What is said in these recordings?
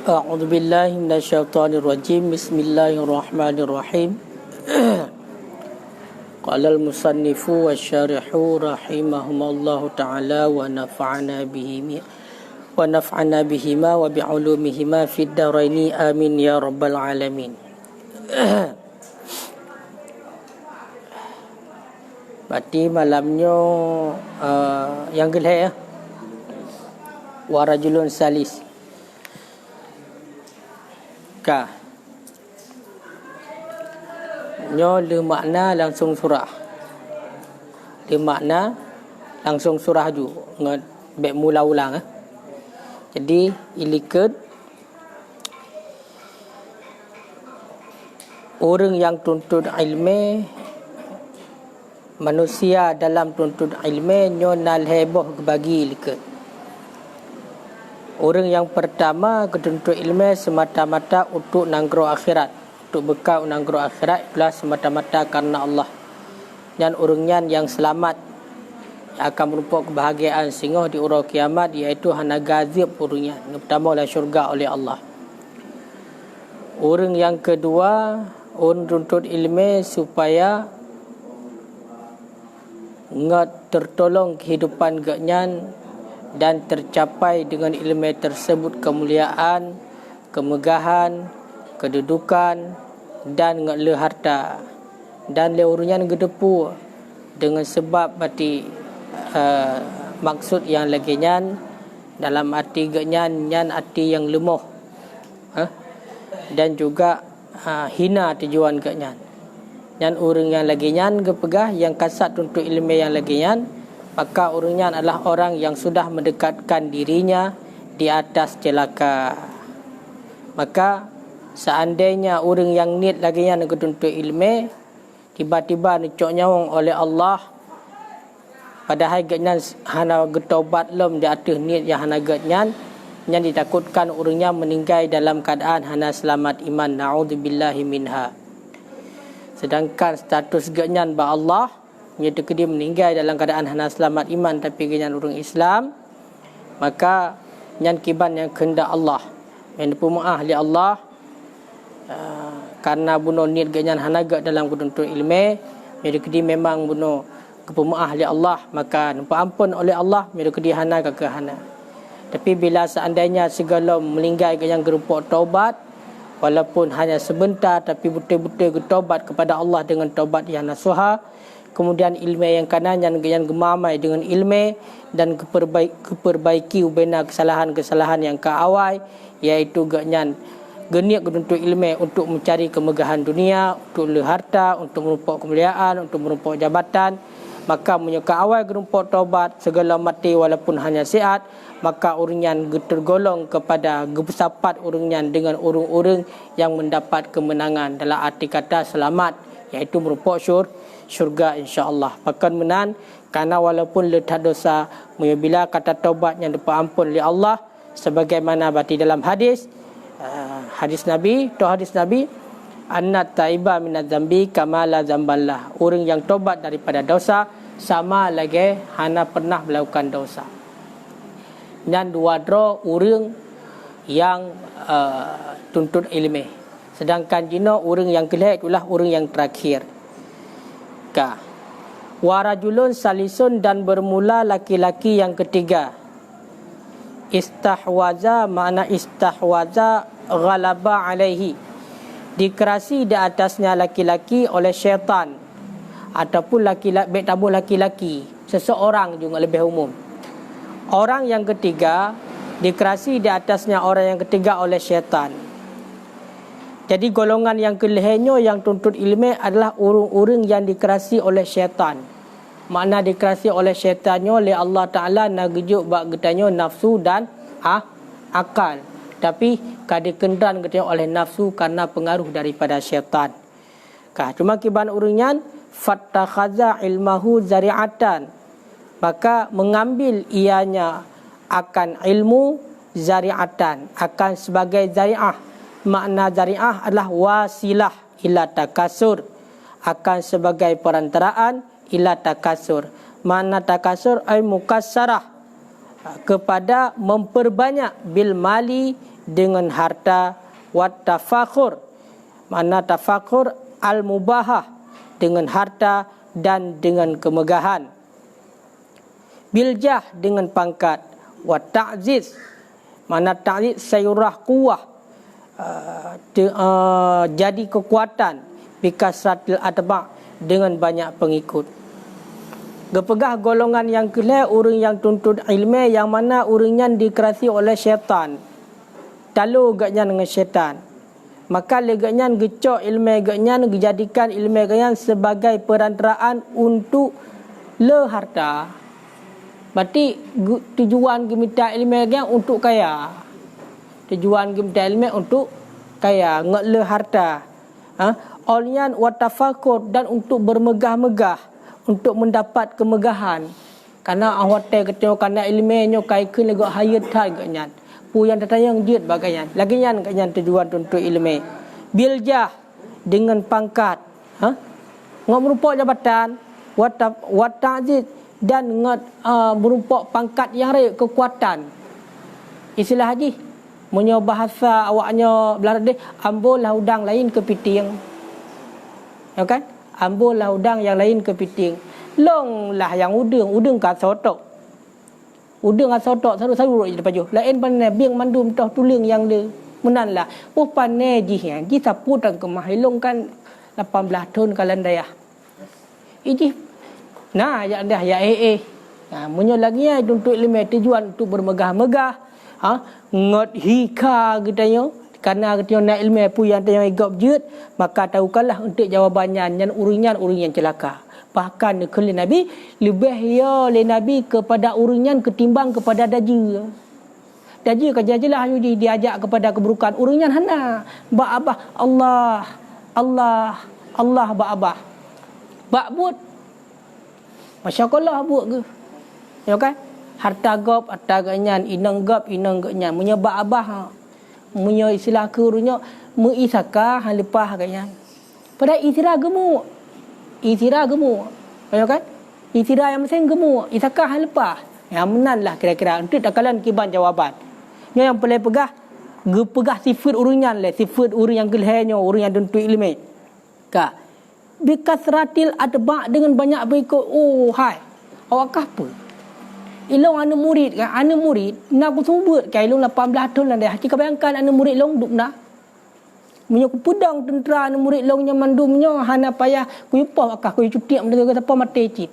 أعوذ بالله من الشيطان الرجيم بسم الله الرحمن الرحيم قال المصنف والشارح رحمهم الله تعالى ونفعنا بهما وبعلومهما في الدارين آمين يا رب العالمين. Berarti malamnya yang gelap warajulun salis ka nyo le makna langsung surah le makna langsung surah ju ngat bek mula ulang jadi ilikut orang yang tuntut ilmu manusia dalam tuntut ilmu nyo nal heboh bagi ilikut. Orang yang pertama ketuntut ilmu semata-mata untuk nanggro akhirat, untuk bekal nanggro akhirat itulah semata-mata karena Allah. Dan orangnya yang selamat yang akan merupakan kebahagiaan sehingga di urau kiamat iaitu hana gazib orangnya yang pertama oleh syurga oleh Allah. Orang yang kedua orang tuntut ilmu supaya ngat tertolong kehidupan genyan dan tercapai dengan ilmu tersebut kemuliaan, kemegahan, kedudukan dan le harta dan le urunyan gedepu dengan sebab berarti maksud yang lagi nyan dalam arti genyan nyan arti yang lemah dan juga hina tujuan genyan nyan urang yang lagi nyan gepegah yang kasat untuk ilmu yang lagi nyan maka orangnya adalah orang yang sudah mendekatkan dirinya di atas celaka. Maka seandainya orang yang niat lagi yang ketuntut ilmu tiba-tiba dicok nyawang oleh Allah padahal gatnyan hana getobat lem di atas niat yang hana gatnyan yang ditakutkan orangnya meninggal dalam keadaan hana selamat iman, naudzubillahi minha. Sedangkan status gatnyan ba Allah iaitu dia meninggal dalam keadaan hana selamat iman tapi genyan orang Islam, maka nyan kiban yang kehendak Allah yang dipumaah li Allah karena bunuh niat genyan hana gak dalam ketuntut ilmu iaitu dia memang bunuh kepumaah li Allah maka nampak ampun oleh Allah iaitu dia hana ke hana. Tapi bila seandainya segala meninggal genyan gerupa taubat walaupun hanya sebentar tapi betul-betul bertaubat kepada Allah dengan taubat yang nasuha, kemudian ilmu yang kanan yang gemamai dengan ilmu dan keperbaiki ubena kesalahan-kesalahan yang keawai iaitu genyan geniak untuk ilmu untuk mencari kemegahan dunia, untuk le harta, untuk merupakan kemuliaan, untuk merupakan jabatan, maka menyuka awal gerumpak taubat segala mati walaupun hanya sihat, maka orangnya tergolong kepada gebesapat orangnya dengan orang-orang yang mendapat kemenangan dalam arti kata selamat iaitu merupakan syurga insya-Allah. Bahkan menan karena walaupun letak dosa bila kata taubat yang diampun oleh Allah sebagaimana berarti dalam hadis Nabi anna taiba minadz dzambi kama la dzamballah. Orang yang taubat daripada dosa sama lagi hana pernah melakukan dosa. Dan dua dro orang yang tuntut ilmu. Sedangkan jino orang yang kelak itulah orang yang terakhir. Warajulun salisun dan bermula laki-laki yang ketiga. Istahwaza makna istahwaza ghalaba alaihi. Dikerasi di atasnya laki-laki oleh syaitan ataupun laki-laki seseorang juga lebih umum. Orang yang ketiga dikerasi di atasnya orang yang ketiga oleh syaitan. Jadi golongan yang kelihnya yang tuntut ilmu adalah orang-orang yang dikerasi oleh syaitan. Makna dikerasi oleh syaitannya oleh Allah Ta'ala nagejuk bak getanya nafsu dan akal. Tapi kadikendran getanya oleh nafsu karena pengaruh daripada syaitan. Cuma kiban orangnya fattakhaza ilmahu zari'atan. Maka mengambil ianya akan ilmu zari'atan, akan sebagai zari'ah. Makna zari'ah adalah wasilah ila takasur, akan sebagai perantaraan ila takasur. Makna takasur ay mukassarah, kepada memperbanyak bil mali dengan harta, wat tafakhur, mana tafakhur al-mubahah, dengan harta dan dengan kemegahan. Biljah, dengan pangkat. Wat ta'ziz, mana ta'ziz sayurah kuwah, jadi kekuatan. Bikasratil atba', dengan banyak pengikut. Gepegah golongan yang kelai orang yang tuntut ilmu, yang mana orangnya dikerasi oleh syaitan. Talu gaknya dengan syaitan. Maka legaknya gecok ilmu gaknya, dijadikan ilmu gaknya sebagai perantaraan untuk le harta. Berarti tujuan gemita ilmu gaknya untuk kaya. Tujuan gemita ilmu untuk kaya, ngat le harta. Olyan watafakur, dan untuk bermegah-megah, untuk mendapat kemegahan. Karena hotel ketemu karena ilmunya kai kun lego hayat thai gaknya. Pu yang datang diet bagaian. Lagi yang gaknya tujuan untuk ilmu. Biljah, dengan pangkat. Ngat merupakan jabatan, wat ta'ziz, dan ngat merupakan pangkat yang raya, kekuatan. Istilah haji, punya bahasa awaknya belarang ambul lah udang lain kepiting. Ya kan? Ambul lah udang yang lain kepiting. Long lah yang udang kat sotok. Udang kat sotok saru-saru je baju. Lain pandai biang mandum toh tuling yang le. Menan lah. Oh pandai ji ji sapu tang kemah long kan 18 tahun kalan daya. Iji. Nah ya dah ya Nah munyo lagi ya untuk ilmu tujuan untuk bermegah-megah. Ngot hika gitu. Karena kita nak ilmu apa yang tanya igap jut, maka tahukanlah untuk jawabannya yang orang yang celaka. Bahkan ke Nabi lebih ya le Nabi kepada orang ketimbang kepada daji. Daji kajajilah yudi diajak kepada keburukan. Orang yang hana ba abah Allah ba abah. Ba but. Masya-Allah buat ke. Ya kan? Harta gap, harta ganyan, inang gap, menyebab abah. Punya istilah kurunya mengisaka hal lepas agaknya. Pada istirah gemuk. Ya kan? Istirah yang mesin gemuk, isaka hal lepas. Yang menanlah kira-kira untuk takalan kiban jawaban. Yang paling pegah sifat orangnya lah, sifat orang yang gelahnya, orang yang tentu ilmu. Ka. Bikasratil atba', dengan banyak berikut. Oh, hai. Awak apa? Ilong anu murid kan, anu murid nak kusubut kai ilong 18 tahun lah dah. Jika bayangkan anu murid long duk nah. Munyo pedang tentera anu murid long nyamandumnya hana payah kuyupah akah kuyu cuti mendengar siapa mati cit.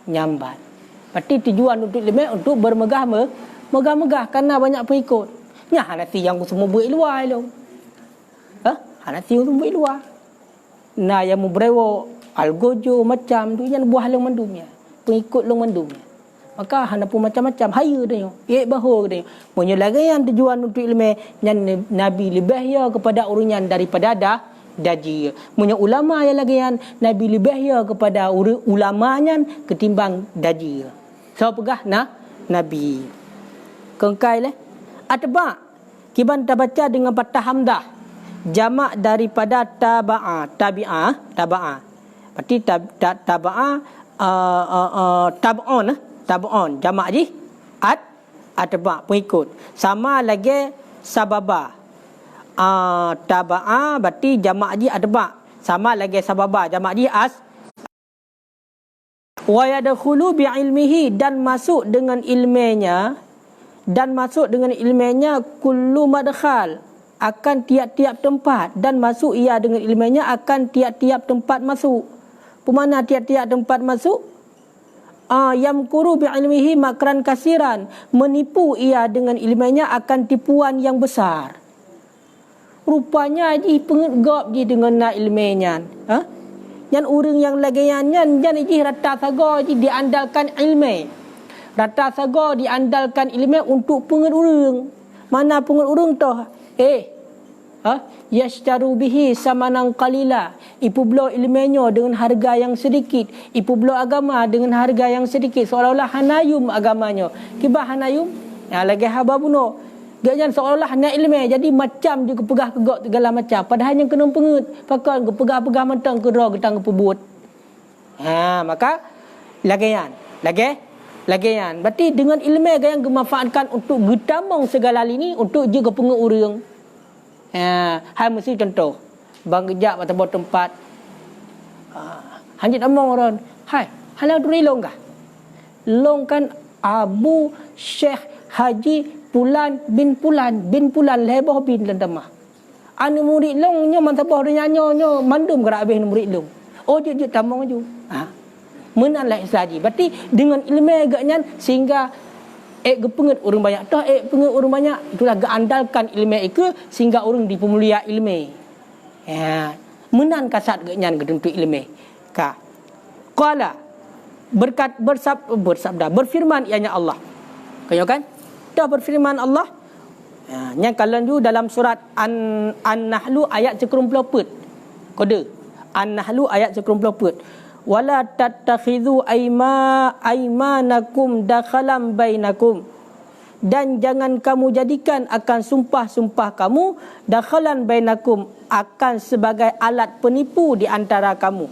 Nyambat. Berarti tujuan untuk ilmu untuk bermegah-megah karena banyak pengikut. Nya hana si yang semua buat luar ilong. Hana si yang buat luar. Nah yang membrewo algojo macam tu yang buah long mandumnya. Pengikut long mandumnya. Maka hana pun macam-macam haya dia. Bahu dia. Punya lagi yang tujuan untuk ilmu yang Nabi lebih ya kepada orang yang daripada daji. Punya ulama yang lagi yang Nabi lebih ya kepada ulamanya ketimbang daji. So pegah Nabi. Kengkai leh. Atba' kiban tabaca dengan patah hamdah. Jamak daripada tabi'ah. Berarti taba'a tab'on jamak ji atba' pengikut. Sama lagi sababa. Taba'a berarti jamak ji atba'. Sama lagi sababa jamak ji wa yadkhulu bi ilmihi, dan masuk dengan ilmunya kullu madkhal, akan tiap-tiap tempat, dan masuk ia dengan ilmunya akan tiap-tiap tempat masuk. Pemana tiap-tiap tempat masuk? Yamkuru bi ilmihi makran kasiran, menipu ia dengan ilmunya akan tipuan yang besar. Rupanya ji pengegap ji dengan nak ilmunya. Yang orang yang lagi yang ji rata saga ji diandalkan ilmu. Rata saga diandalkan ilmu untuk pengen orang. Mana pengen orang tu? Yashtaru bihi samanan qalila. Ipu belo ilmunya dengan harga yang sedikit. Ipu belo agama dengan harga yang sedikit. Seolah-olah hanayum agamanya. Kibah hanayum? Lagi haba bunuh. Gaknya seolah-olah nak ilmu. Jadi macam juga pegah kegak segala macam. Padahal yang kena pengut. Pakai pegah-pegah mentang ke roh getang ke pebut. Maka lagi lagian. Berarti dengan ilmu yang dimanfaatkan untuk getamong segala hal ini untuk juga pengurang. Hai mesti contoh. Bang kejap atau buat tempat. Hanjit among orang. Hai, halau duri long kah? Long kan Abu Syekh Haji Pulan bin leboh bin lendamah. Anu murid long nya mantabah nyanyo mandum gerak habis murid long. Oh je tamong ju. Menanlah saji. Berarti dengan ilmu agaknya sehingga gepenget orang banyak. Dah penget orang banyak itulah andalkan ilmu itu sehingga orang dipemulia ilmu. Menan kasat agaknya gedentu ilmu. Ka. Qala bersabda berfirman ianya Allah. Kaya kan? Dah berfirman Allah. Yang kalian tu dalam surat An-Nahlu ayat 94. Kode An-Nahlu ayat 94. Wala tattakhidhu aymanakum dakhalam bainakum. Dan jangan kamu jadikan akan sumpah-sumpah kamu dakhalan bainakum akan sebagai alat penipu di antara kamu.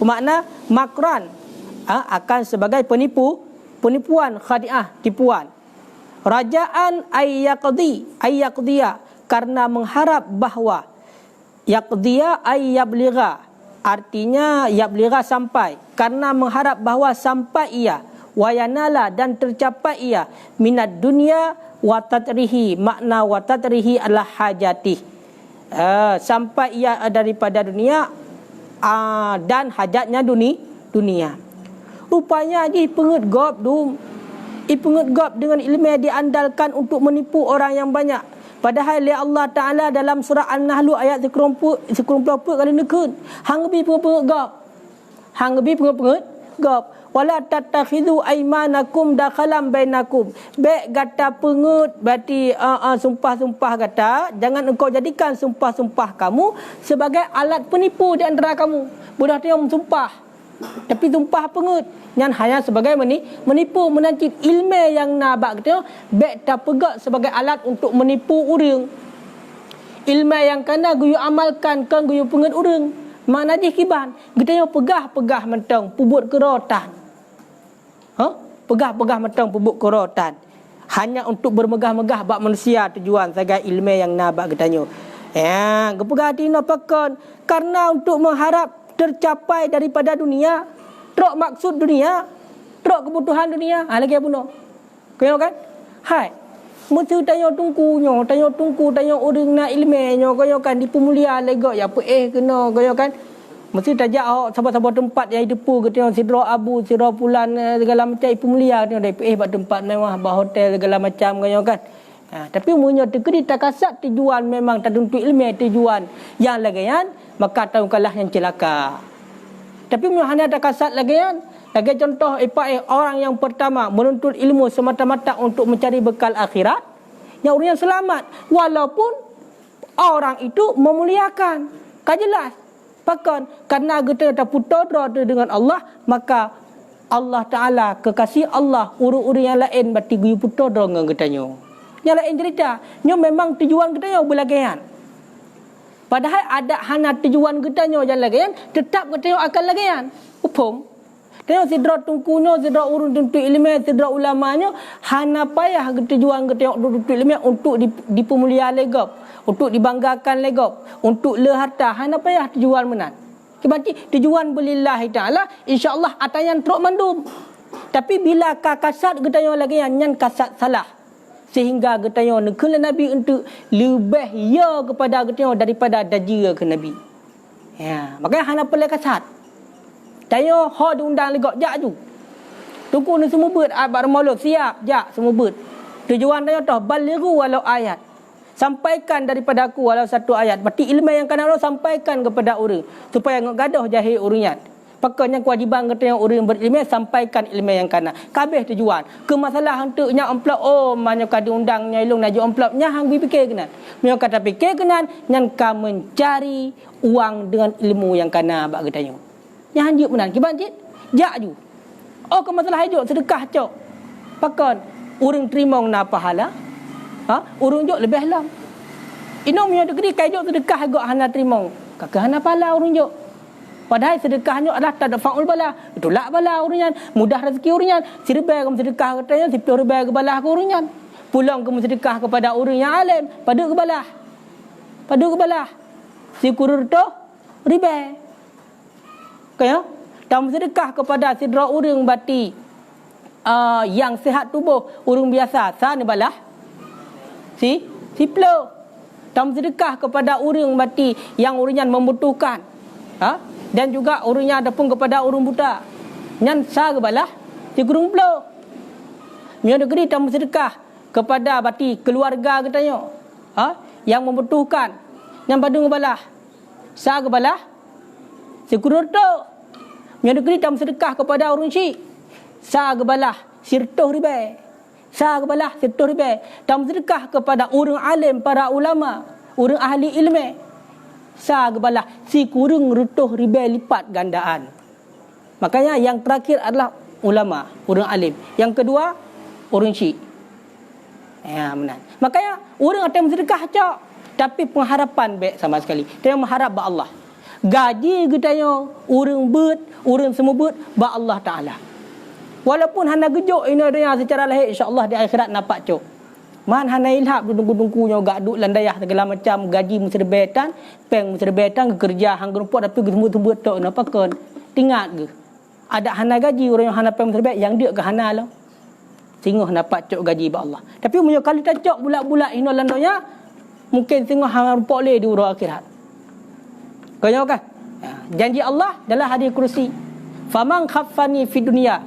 Bermakna makran akan sebagai penipuan khadi'ah, tipuan. Rajaan ayyaqdiya karena mengharap bahawa yaqdiya ayyabligha artinya yabligha sampai karena mengharap bahawa sampai ia wayanala dan tercapai ia minat dunia wa tatrihi makna wa tatrihi adalah hajati sampai ia daripada dunia dan hajatnya dunia. Rupanya ji penget gop dum. Penget gop dengan ilmu diandalkan untuk menipu orang yang banyak. Padahal Allah Ta'ala dalam surah An-Nahl ayat 94 kali nekun. Hang bi penget gop. Hang bi penget gop. Wala tattakhidhu aymanakum dakhalam bainakum. Baik kata penget berarti sumpah-sumpah kata, jangan engkau jadikan sumpah-sumpah kamu sebagai alat penipu di antara kamu. Budak tu yang sumpah. Tapi tumpah pengut yang hanya sebagai menipu menancit ilmu yang nabak kita baik tak pegak sebagai alat untuk menipu orang. Ilmu yang kena guyu amalkan kan guyu pengut orang. Mana je kiban kita yang pegah mentang pubut kerotan. Pegah mentang pubut kerotan. Hanya untuk bermegah-megah bak manusia tujuan sebagai ilmu yang nabak kita nyo. Gepegah dina pakon karena untuk mengharap tercapai daripada dunia, trok maksud dunia, trok kebutuhan dunia. Lagi apa no? Kau kan? Hai. Mesti tanya tanya orang nak ilmunya, kau kan dipemulia lego ya apa kena kau kan? Mesti tajak sahabat-sahabat tempat yang depu kita sidra Abu, sidra Pulan segala macam pemulia dia dari buat tempat mewah, bah hotel segala macam kau kan? Tapi umumnya tegeri tak kasat tujuan memang tak untuk ilmu tujuan yang lagian maka tahukanlah yang celaka. Tapi umumnya hanya tak kasat lagian. Lagi contoh orang yang pertama menuntut ilmu semata-mata untuk mencari bekal akhirat, yang orang yang selamat walaupun orang itu memuliakan. Kan jelas. Bahkan karena kita tak putus dengan Allah, maka Allah Ta'ala kekasih Allah urut-urut yang lain berarti guyu putus dengan katanya. Yang lain cerita, nyo memang tujuan kita nyo berlagian. Padahal ada hana tujuan kita nyo jalan lagian, tetap kita nyo akan lagian. Upum. Tengok sidra tungkunyo, sidra urun untuk ilmu, sidra ulamanya, hana payah tujuan kita nyo untuk ilmu untuk dipemulia legop, untuk dibanggakan legop, untuk le harta, hana payah tujuan menan. Berarti tujuan belillahi ta'ala, insya-Allah atayan teruk mandum. Tapi bila kasat kita nyo lagian, nyan kasat salah. Sehingga katanya nekala Nabi untuk lebih ya kepada katanya daripada dajira ke Nabi. Makanya hana pelai kasat. Tanya ha diundang legak jak tu. Tunggu ni semua bet abad maulud siap jak semua bet. Tujuan tanya tah balighu walau ayat. Sampaikan daripada aku walau satu ayat. Berarti ilmu yang kena sampaikan kepada orang supaya ngok gadah jahil urunyan. Pakanya kewajiban kita yang orang berilmu sampaikan ilmu yang kana. Kabeh tujuan. Ke masalah untuknya amplop mana ka diundangnya ilung naju amplopnya hang fikir kenan. Mio kata fikir kenan nyan ka mencari uang dengan ilmu yang kana bak kita nyo. Yang hanjuk menan kiban cik. Jak ju. Ke masalah hidup sedekah cok. Pakon orang terima na pahala. Orang jok lebih lam. Ino mio degree kai jok sedekah gak hana terima. Kakak hana pahala orang jok. Padahal sedekahnya adalah tadfa'ul bala. Tolak bala uringan, mudah rezeki uringan. Si ribai kamu sedekah katanya, si puluh ribai ke balah ke uringan. Pulang kamu sedekah kepada orang yang alim, pada ke balah. Pada ke balah. Si kurur tu ribai. Kaya? Kamu sedekah kepada sidra orang bati yang sihat tubuh, orang biasa, sana balah. Si puluh. Kamu sedekah kepada orang mati yang orangnya membutuhkan. Dan juga orangnya ada pun kepada orang buta. Nyan sa ke balah si kurung puluh. Mio negeri kamu sedekah kepada bati keluarga katanya. Yang membutuhkan. Yang badung ke balah. Sa ke balah si kurung tu. Mio negeri kamu sedekah kepada orang syik. Sa ke balah sirtuh ribai. Sa ke balah sirtuh ribai. Kamu sedekah kepada orang alim, para ulama, orang ahli ilmu. Sa ke balah si kurung rutuh ribai lipat gandaan. Makanya yang terakhir adalah ulama, orang alim. Yang kedua orang syik. Ya, benar. Makanya orang ada sedekah cak, tapi pengharapan baik sama sekali. Dia mengharap ba Allah. Gaji getanya orang bet, orang semua bet ba Allah Taala. Walaupun hana gejuk ini dunia secara lahir, insya-Allah di akhirat nampak cok. Man hana ilhab dudung-dudungkunya gak duk landayah segala macam gaji musrebetan, peng musrebetan kerja hang rumput tapi gemut-gemut tok napa kon. Tingat ke? Ada hana gaji orang yang hana peng musrebet yang dia ke hana lah. Singgoh dapat cok gaji ba Allah. Tapi munyo kali tak cok bulat-bulat ino landanya mungkin singgoh hang rumput le di urang akhirat. Kaya kan? Janji Allah dalam hadis kursi. Faman khaffani fi dunya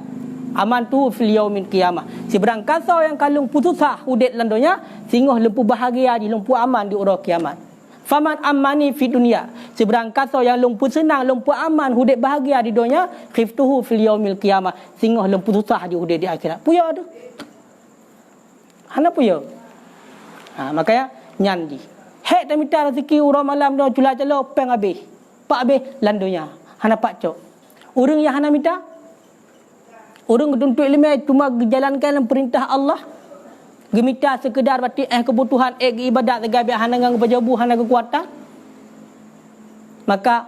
amantu fil yaumil qiyamah. Seberang kasau yang kalung putusah udet landonya singgoh lempu bahagia di lempu aman di urang kiamat. Faman amani fi dunya. Seberang kasau yang lempu senang, lempu aman, udet bahagia di dunia, khiftuhu fil yaumil qiyamah. Singgoh lempu susah di udet di akhirat. Puya tu. Hana puya. Makanya nyandi. Hek tak minta rezeki urang malam do cula-cula peng habis. Pak habis landonya. Hana pak cok. Urang yang hana minta orang tuntut ilmu cuma jalankan perintah Allah. Gemita sekedar batik kebutuhan ibadat segabi hana dengan berjabu hana kekuatan. Maka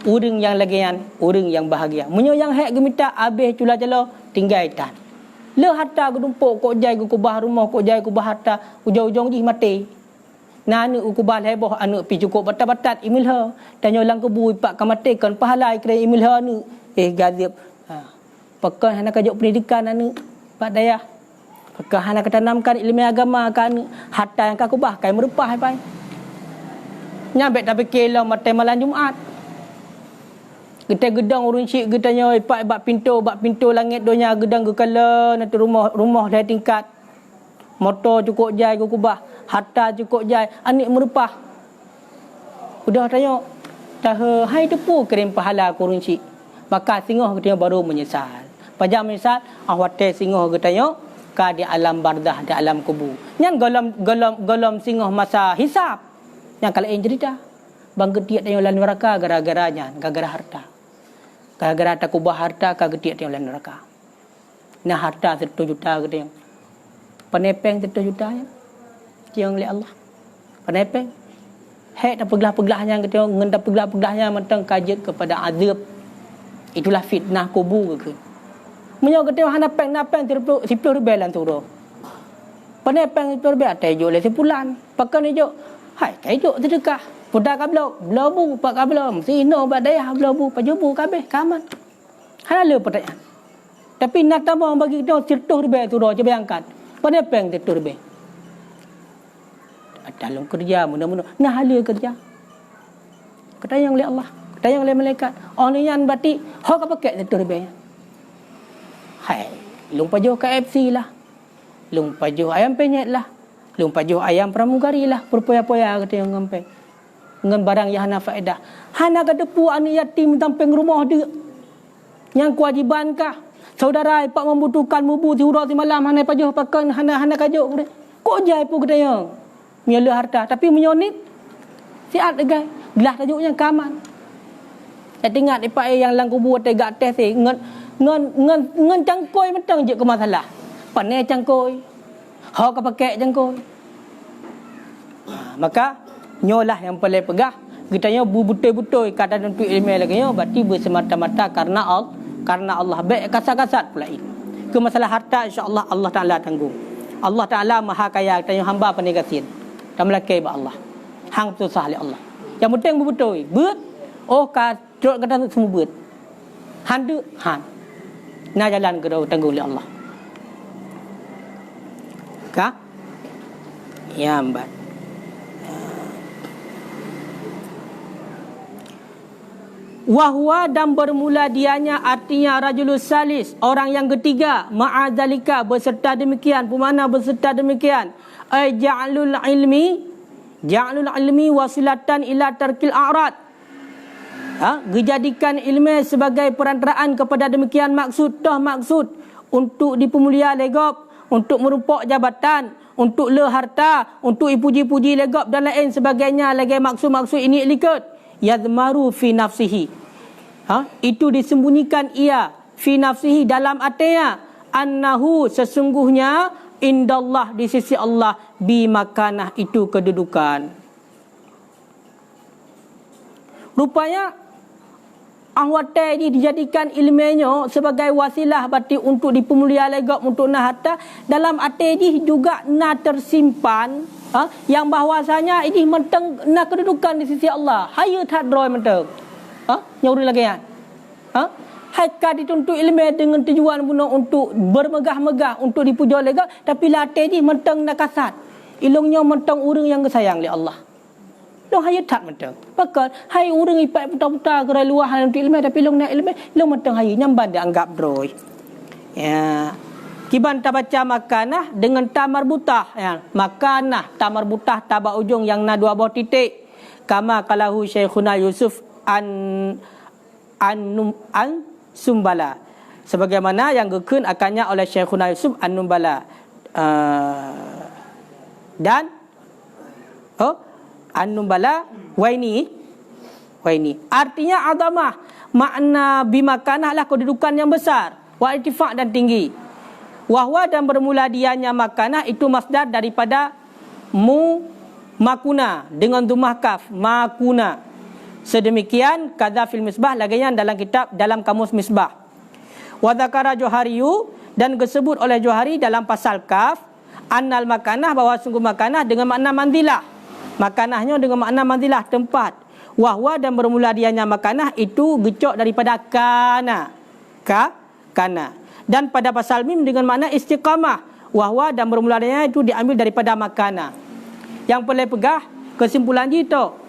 orang yang lagian, orang yang bahagia. Munyo yang hek gemita habis cula-cula tinggal tan. Le harta gedumpuk kok jai ku kubah rumah kok jai ku bah harta ujung-ujung ji mati. Nah anu ku bah heboh anu pi cukup batat-batat imil ha. Tanyo lang kebu ipak kamatikan pahala ikra imil ha anu. Gazib. Pakah hana kajuk pendidikan anu pak daya. Pakah hana ketanamkan ilmu agama kan harta yang kakubah kai merupah pai. Nyampe tapi kelo mate malam Jumaat. Kita gedang urun syik getanya ipak bak pintu langit donya gedang gekala nanti rumah dah tingkat. Motor cukup jai kakubah, harta cukup jai, anik merupah. Udah tanya dah hai depu kirim pahala kurun syik. Maka singoh getanya baru menyesal. Pajak menyesal awate singoh getanya ka di alam bardah, di alam kubur. Nyan golom singoh masa hisap. Yang kalau yang cerita bang getiak tanya lan neraka gara-garanya, gara-gara harta. Gara-gara tak kubah harta ka getiak tanya lan neraka. Nah harta 1 juta getanya. Penepeng 1 juta ya. Tiang oleh Allah. Penepeng. Hek tak peglah-peglahnya getanya ngendap peglah-peglahnya mentang kajit kepada azab. Itulah fitnah kubur ke. Menyo ketemu hana peng napeng 10 ribu lan turo. Pane peng 10 ribu tejo le sebulan. Pakan ijo. Hai tejo sedekah. Pudak kablo, blobu pak kablo. Sino bak daya blobu pajubu kabeh kaman. Hana le pertanyaan. Tapi nak tambah bagi kita 10 ribu turo coba angkat. Pane peng 10 ribu. Dalam kerja mudah-mudah. Nah hala kerja. Ketayang oleh Allah. Ketayang oleh malaikat. Orang yang batik hok apa pakai 10 ribu. Hai, lung pajuh KFC lah. Lung pajuh ayam penyet lah. Lung pajuh ayam pramugari lah. Berpoya-poya kata yang ngampai. Dengan barang yang hana faedah. Hana kedepu anak yatim tamping rumah dia. Yang kewajiban kah? Saudara ipak membutuhkan mubu tiura ti malam hana pajuh pakan hana kajuk. Kok jai pun kata yang miala harta. Tapi menyonit siat degai. Gelah tajuknya kaman. Saya tengok ipak yang lang kubur tegak tes ngan cangkoi mentang je ke masalah. Pandai cangkoi. Hok pakai cangkoi. Maka nyolah yang paling pegah Kita nya betul-betul kata untuk ilmu lagi nya berarti bersemata-mata karena Allah. Baik kasat-kasat pula ini. Ke masalah harta insya-Allah Allah Taala tanggung. Allah Taala Maha Kaya, kita nya hamba pandai kasih. Dan melakai ba Allah. Hang tu sah Allah. Yang penting betul. Beut. Oh kata semua beut. Handu han. Na jalan ke tanggung oleh Allah. Ka? Ya ambat. Wahwa dan bermula dianya artinya rajulus salis, orang yang ketiga, ma'adzalika berserta demikian, pemana berserta demikian, ja'alul ilmi wasilatan ila tarkil a'rad. Dijadikan ilmu sebagai perantaraan kepada demikian maksud untuk dipemulia legop, untuk merupok jabatan, untuk le harta, untuk ipuji-puji legop dan lain sebagainya, lagi maksud-maksud ini ikut yadmaru fi nafsihi. Itu disembunyikan ia fi nafsihi dalam hatinya, annahu sesungguhnya indallah di sisi Allah bi makanah itu kedudukan. Rupanya anggota ini dijadikan ilmunya sebagai wasilah berarti untuk dipemulia legok, untuk nak harta. Dalam hati ini juga nak tersimpan yang bahwasanya ini menteng nak kedudukan di sisi Allah. Hayu tak droi menteng. Nyauri lagi kan? Haikal dituntut ilmu dengan tujuan guna untuk bermegah-megah, untuk dipuja legok, tapi latih ni menteng nak kasat. Ilungnya menteng orang yang kesayang oleh Allah. Long hayu tak menteng. Pakal hai orang ipat putar-putar ke luahan untuk ilmu, tapi long nak ilmu, long menteng hayu nyamban dia anggap droi. Ya. Kiban ta baca makanah dengan tamar butah ya. Makanah tamar butah tabak ujung yang na dua buah titik. Kama kalahu Syekhuna Yusuf an Sumbala, sebagaimana yang gekun akannya oleh Syekhuna Yusuf an-Numbala dan an-Numbala Waini. Artinya azamah, makna bimakanah lah kedudukan yang besar, wa irtifaq dan tinggi. Wahwa dan bermula dianya makanah itu masdar daripada makuna dengan dhammah kaf, makuna. Sedemikian kadza fil misbah, lagian dalam kitab dalam kamus misbah. Wa dzakara Johariyu, dan disebut oleh Johari dalam pasal kaf, annal makanah, bahwa sungguh makanah dengan makna manzilah. Makanahnya dengan makna manzilah, tempat. Wahwa dan bermula dianya makanah itu gecok daripada kana. Kana. Dan pada pasal mim dengan makna istiqamah. Wahwa dan bermula dianya itu diambil daripada makanah. Yang boleh pegah kesimpulan itu.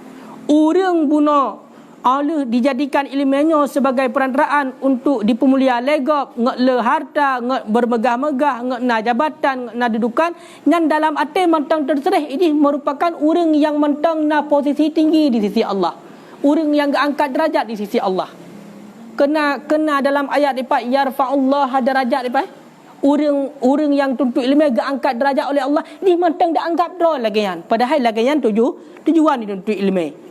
Orang bunuh Allah dijadikan ilmunya sebagai perantaraan untuk dipemulia legop, ngak le harta, ngak bermegah-megah, ngak na jabatan, ngak na dudukan, yang dalam hati mentang terserah ini merupakan orang yang mentang na posisi tinggi di sisi Allah, orang yang angkat derajat di sisi Allah. Kena dalam ayat depa yarfa'ullah darajat depa. Orang yang tuntut ilmu angkat derajat oleh Allah ni mentang dah anggap draw lagi kan. Padahal lagi kan tujuan dituntut ilmu.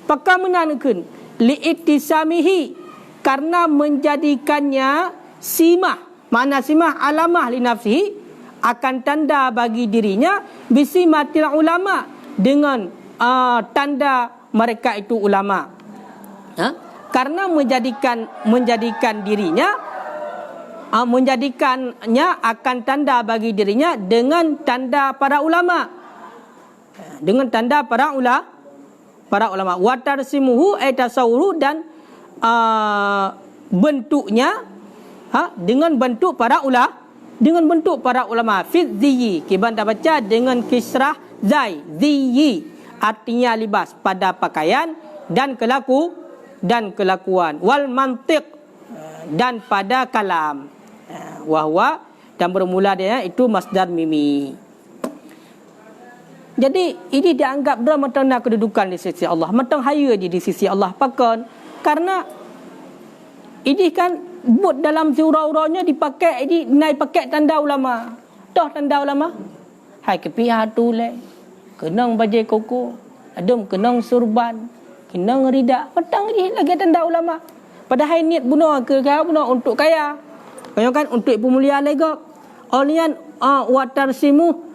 Pakar menandakan li'ittisamihi, karena menjadikannya simah. Makna simah alamah li nafsihi, akan tanda bagi dirinya, bisimatil ulama, dengan tanda mereka itu ulama. Karena menjadikan dirinya, menjadikannya akan tanda bagi dirinya dengan tanda para ulama. Dengan tanda para ulama. Watarsimuhu tasawuru, dan bentuknya dengan bentuk para ulama. Fit ziyi, kiban dah baca dengan kisrah zai, ziyi artinya libas, pada pakaian dan kelakuan. Wal mantiq, dan pada kalam. Wahwa dan bermula dia itu masdar mimi. Jadi ini dianggap dia mentang nak kedudukan di sisi Allah, mentang haya je di sisi Allah. Pakon karena ini kan buat dalam surau-suraunya dipakai, ini naik pakai tanda ulama. Dah tanda ulama. Hai kepiah tu le. Kenang baju koko, adum kenang surban, kenang rida. Mentang ini lagi tanda ulama. Padahal niat bunuh ke kaya bunuh untuk kaya. Kaya kan untuk pemulia legok. Olian watarsimu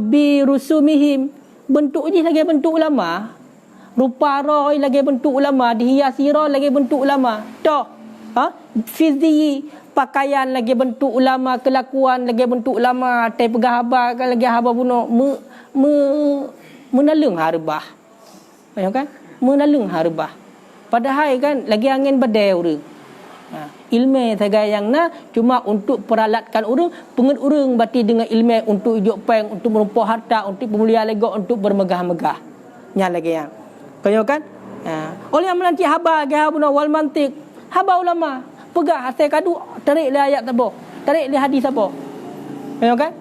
bi rusumihim, bentuk ni lagi bentuk ulama. rupa roh lagi bentuk ulama, dihiasi roh lagi bentuk ulama. Tok. Fizi pakaian lagi bentuk ulama, kelakuan lagi bentuk ulama, tai pegah haba lagi haba bunuh menalung harbah. Ya kan? Menalung harbah. Padahal kan lagi angin badai orang. Ilmu saja yang cuma untuk peralatkan orang, pengen orang bati dengan ilmu untuk hidup peng, untuk merumpah harta, untuk pemulia legok, untuk bermegah-megah. Nya lagi yang. Kau kan? Oleh yang menanti haba gah bunuh wal mantik. Haba ulama pegah hasil kadu tarik le ayat tabo, tarik le hadis tabo. Kau kan?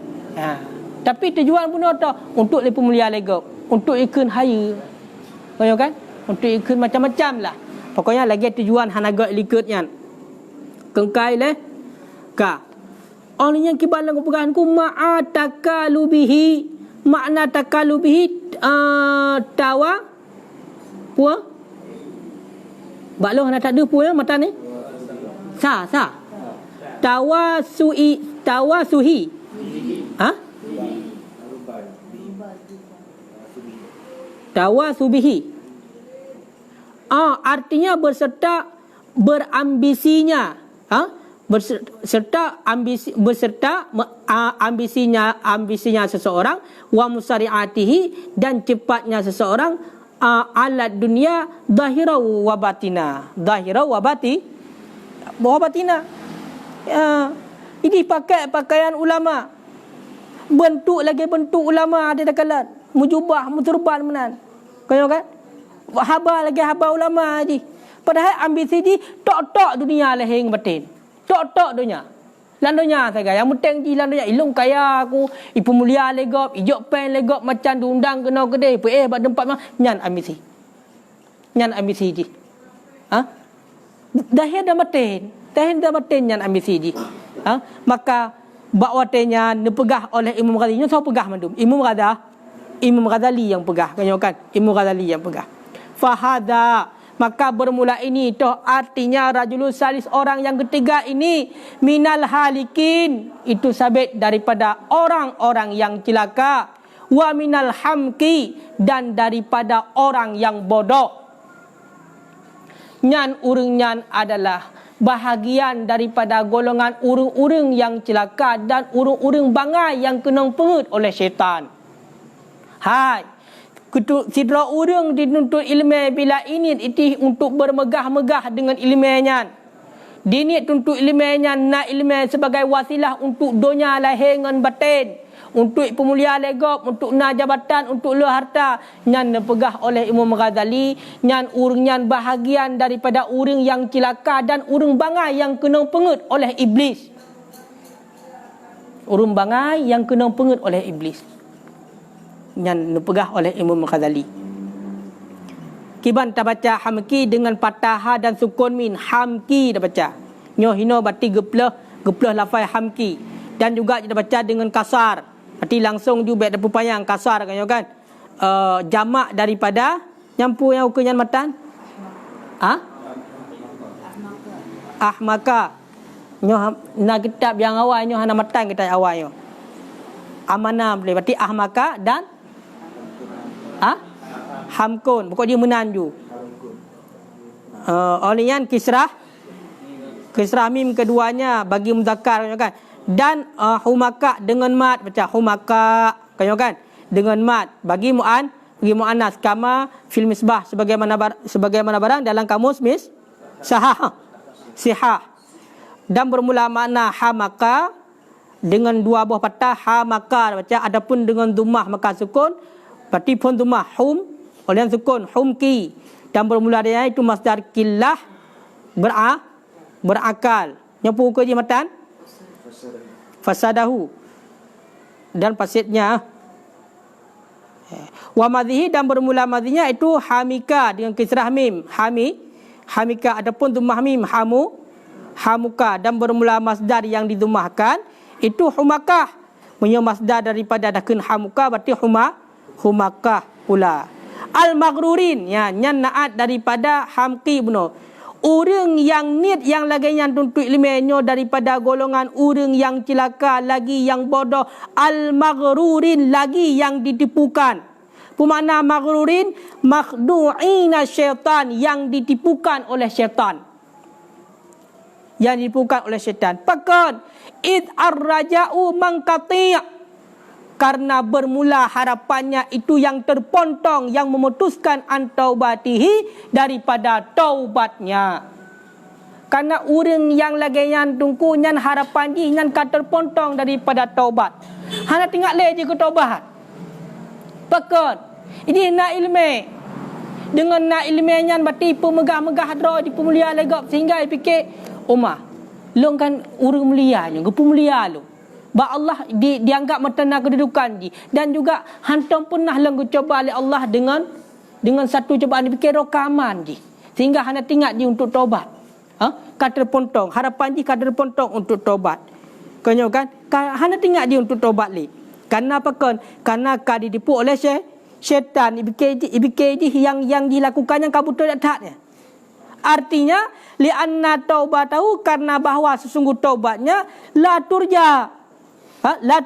Tapi tujuan bunuh tu untuk le pemulia legok, untuk ikun haya. Kau kan? Untuk ikun macam-macam lah. Pokoknya lagi tujuan hanaga likutnya. Kengkai leh ka orang yang kibalang pegahan ku ma'atakalubihi, makna takalubihi tawa puah bakloh nak tak ada puah mata ni sa tawasuhi tawasubihi artinya berambisinya, ambisinya seseorang, wa musari'atihi, dan cepatnya seseorang, alat dunia zahira wa batina, ini pakai pakaian ulama, bentuk ulama ada takalan, mujubah muturban menan, kau kan? Haba ulama ni. Padahal ambisi di tok dunia leheng batin. Tok dunia. Landonya saja. Yang penting di landonya ilung kaya aku, ipu mulia legop, ijok pen legop macam diundang kena kedai, bak tempat mah nyan ambisi. Di. Dahir dah batin nyan ambisi di. Maka bakwatenya dipegah oleh Imam Ghazali. Nya siapa pegah mandum? Imam Ghazali yang pegah. Kan? Imam Ghazali yang pegah. Fahada, maka bermula ini toh artinya rajulus salis, orang yang ketiga ini, minal halikin, itu sabit daripada orang-orang yang celaka, wa minal hamki, dan daripada orang yang bodoh. Nyan urang adalah bahagian daripada golongan urang-urang yang celaka dan urang-urang bangai yang kena pengut oleh syaitan. Hai, sidra orang dituntut ilmu bila ini itu untuk bermegah-megah dengan ilmunya. Dini tuntut ilmunya, nak ilmu sebagai wasilah untuk dunia lahir dengan batin, untuk pemulia legop, untuk nak jabatan, untuk lu harta. Nyan dipegah oleh Imam Ghazali, nyan bahagian daripada orang yang celaka dan orang bangai yang kena pengut oleh iblis. Orang bangai yang kena pengut oleh iblis. Yang dipegah oleh Imam Ghazali. Kiban tak baca hamki dengan patah dan sukun min, hamki dah baca. Nyo hino bati geplah lafaz hamki, dan juga kita baca dengan kasar. Berarti langsung juga ada pupayang kasar kan? Jamak daripada nyampu yang ukunyan matan. Ahmaka. Nyo na kitab yang awal nyo hana matan kita awal nyo. Amanah boleh berarti ahmaka dan hamkun, pokok dia menanju. Olian kisrah mim keduanya bagi muzakkar kan. Dan humaka dengan mat, baca humaka kan, dengan mat bagi muannas, kama fil misbah, sebagaimana barang dalam kamus sihah. Dan bermula makna hamaka dengan dua buah patah, hamaka baca. Adapun dengan dhammah maka sukun, berarti pun dhammah oleh sukun humki, dan bermula dia itu masdar killah berakal. Nyapu ke jematan fasadahu, dan pasidnya wa madhihi, dan bermula madhinya itu hamika dengan kisrah mim, hamika. Adapun dhammah mim hamuka, dan bermula masdar yang didhammahkan itu humakah, punya masdar daripada dakun hamuka, berarti humakah pula. Al-maghrurin, ya, nyan naat daripada hamki buno. Orang yang niat yang lagi yang tuntut ilmunya daripada golongan orang yang celaka, lagi yang bodoh. Al-maghrurin, lagi yang ditipukan. Pemakna maghrurin, makhdu'ina syaitan, yang ditipukan oleh syaitan. Yang ditipukan oleh syaitan. Pakon id ar-raja'u mangkati', karena bermula harapannya itu yang terpontong, yang memutuskan an taubatihi, daripada taubatnya. Karena orang yang lagi yang tunggu nyan harapan dia nyan kan terpontong daripada taubat. Hana tinggal lagi ke taubat. Pakon ini nak ilmu. Dengan nak ilmu nyan berarti pemegah-megah hadra di pemulia legap, sehingga dia fikir Umar long kan orang mulia nya, gepu mulia lu. Ba Allah dianggap metana kedudukan dia, dan juga hantam pernah lenggu coba oleh Allah dengan satu cobaan dipikir rokaman dia, sehingga hana tinggal dia untuk taubat. Kadar pontong harapan dia, kadar pontong untuk taubat. Kenyo kan hana tinggal dia untuk taubat li. Karena apa kan? Karena kadi dipu oleh syaitan ibikedi yang dilakukan yang kabutul datanya. Artinya li anna taubatahu, karena bahwa sesungguh taubatnya la turja. La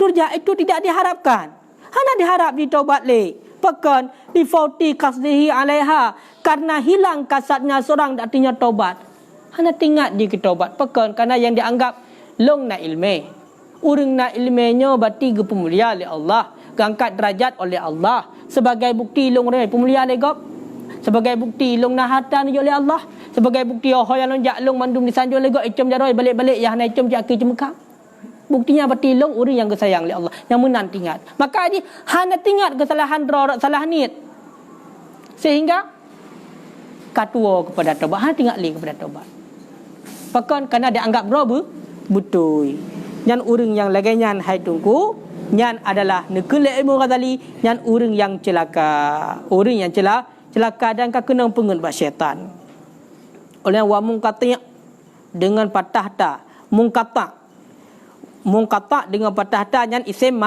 turja itu tidak diharapkan. Hana diharap di taubat li. Pekan di fauti kasdihi alaiha, karena hilang kasatnya seorang artinya taubat. Hana tinggal di taubat. Pekan karena yang dianggap long na ilmu. Urang na ilmunya berarti gepemulia oleh Allah, gangkat derajat oleh Allah. Sebagai bukti long re pemulia oleh God. Sebagai bukti long na harta ni oleh Allah. Sebagai bukti yang long jak long mandum disanjung oleh God. Icom jaroi balik-balik yang hana icom jak ke cemekam. Buktinya berarti long orang yang kesayang oleh Allah, yang menang tinggal. Maka dia hana tinggal kesalahan rorak salah niat, sehingga katua kepada taubat, hana tinggal li kepada taubat. Pakan karena dia anggap rob betul. Nyan orang yang lagi nyan hai tungku, nyan adalah nekele ilmu Ghazali, nyan orang yang celaka. Orang yang celaka dan kena pengen bak syaitan. Oleh wa mungkati' dengan patah ta, mungkata dengan patah ta nyan isim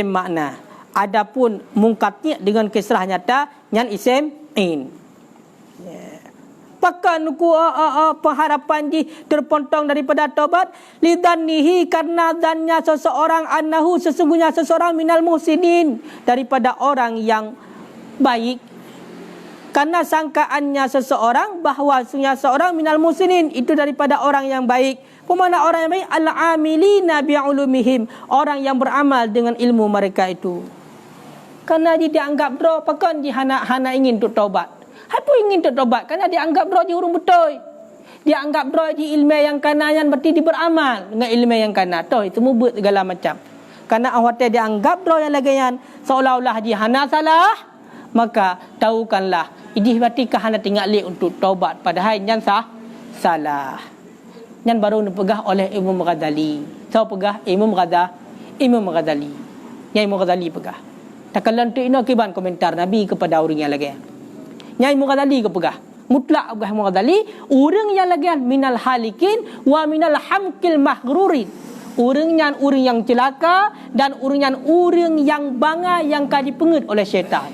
makna. Adapun mungkati' dengan kisrah nyata nyan isim in. Pakan nuku pengharapan di terpontong daripada taubat lidannihi, karena dannya seseorang annahu, sesungguhnya seseorang minal muhsinin, daripada orang yang baik. Karena sangkaannya seseorang bahawa sesungguhnya seorang minal muhsinin itu daripada orang yang baik. Pemana orang yang baik? Al-amilina bi'ulumihim, orang yang beramal dengan ilmu mereka itu. Karena dia dianggap draw, pakan dia hana ingin untuk taubat. Apa ingin untuk taubat? Karena dia anggap draw dia urung betul. Dia anggap draw dia ilmu yang kanan, berarti dia beramal dengan ilmu yang kanan. Toh itu mubut segala macam. Karena awatnya dia anggap draw yang lagi yang seolah-olah dia hana salah, maka tahukanlah ini berarti hana tinggal li untuk taubat, padahal yang salah. Yang baru dipegah oleh Imam Ghazali. Saya pegah Imam Ghazali. Yang Imam Ghazali pegah. Tak lantik ino kiban komentar Nabi kepada orang yang lagi. Yang Imam Ghazali ke pegah. Mutlak pegah Imam Ghazali, orang yang lagi minal halikin wa minal hamkil mahrurin. Orang yang celaka dan orang yang bangga yang kadi pengut oleh syaitan.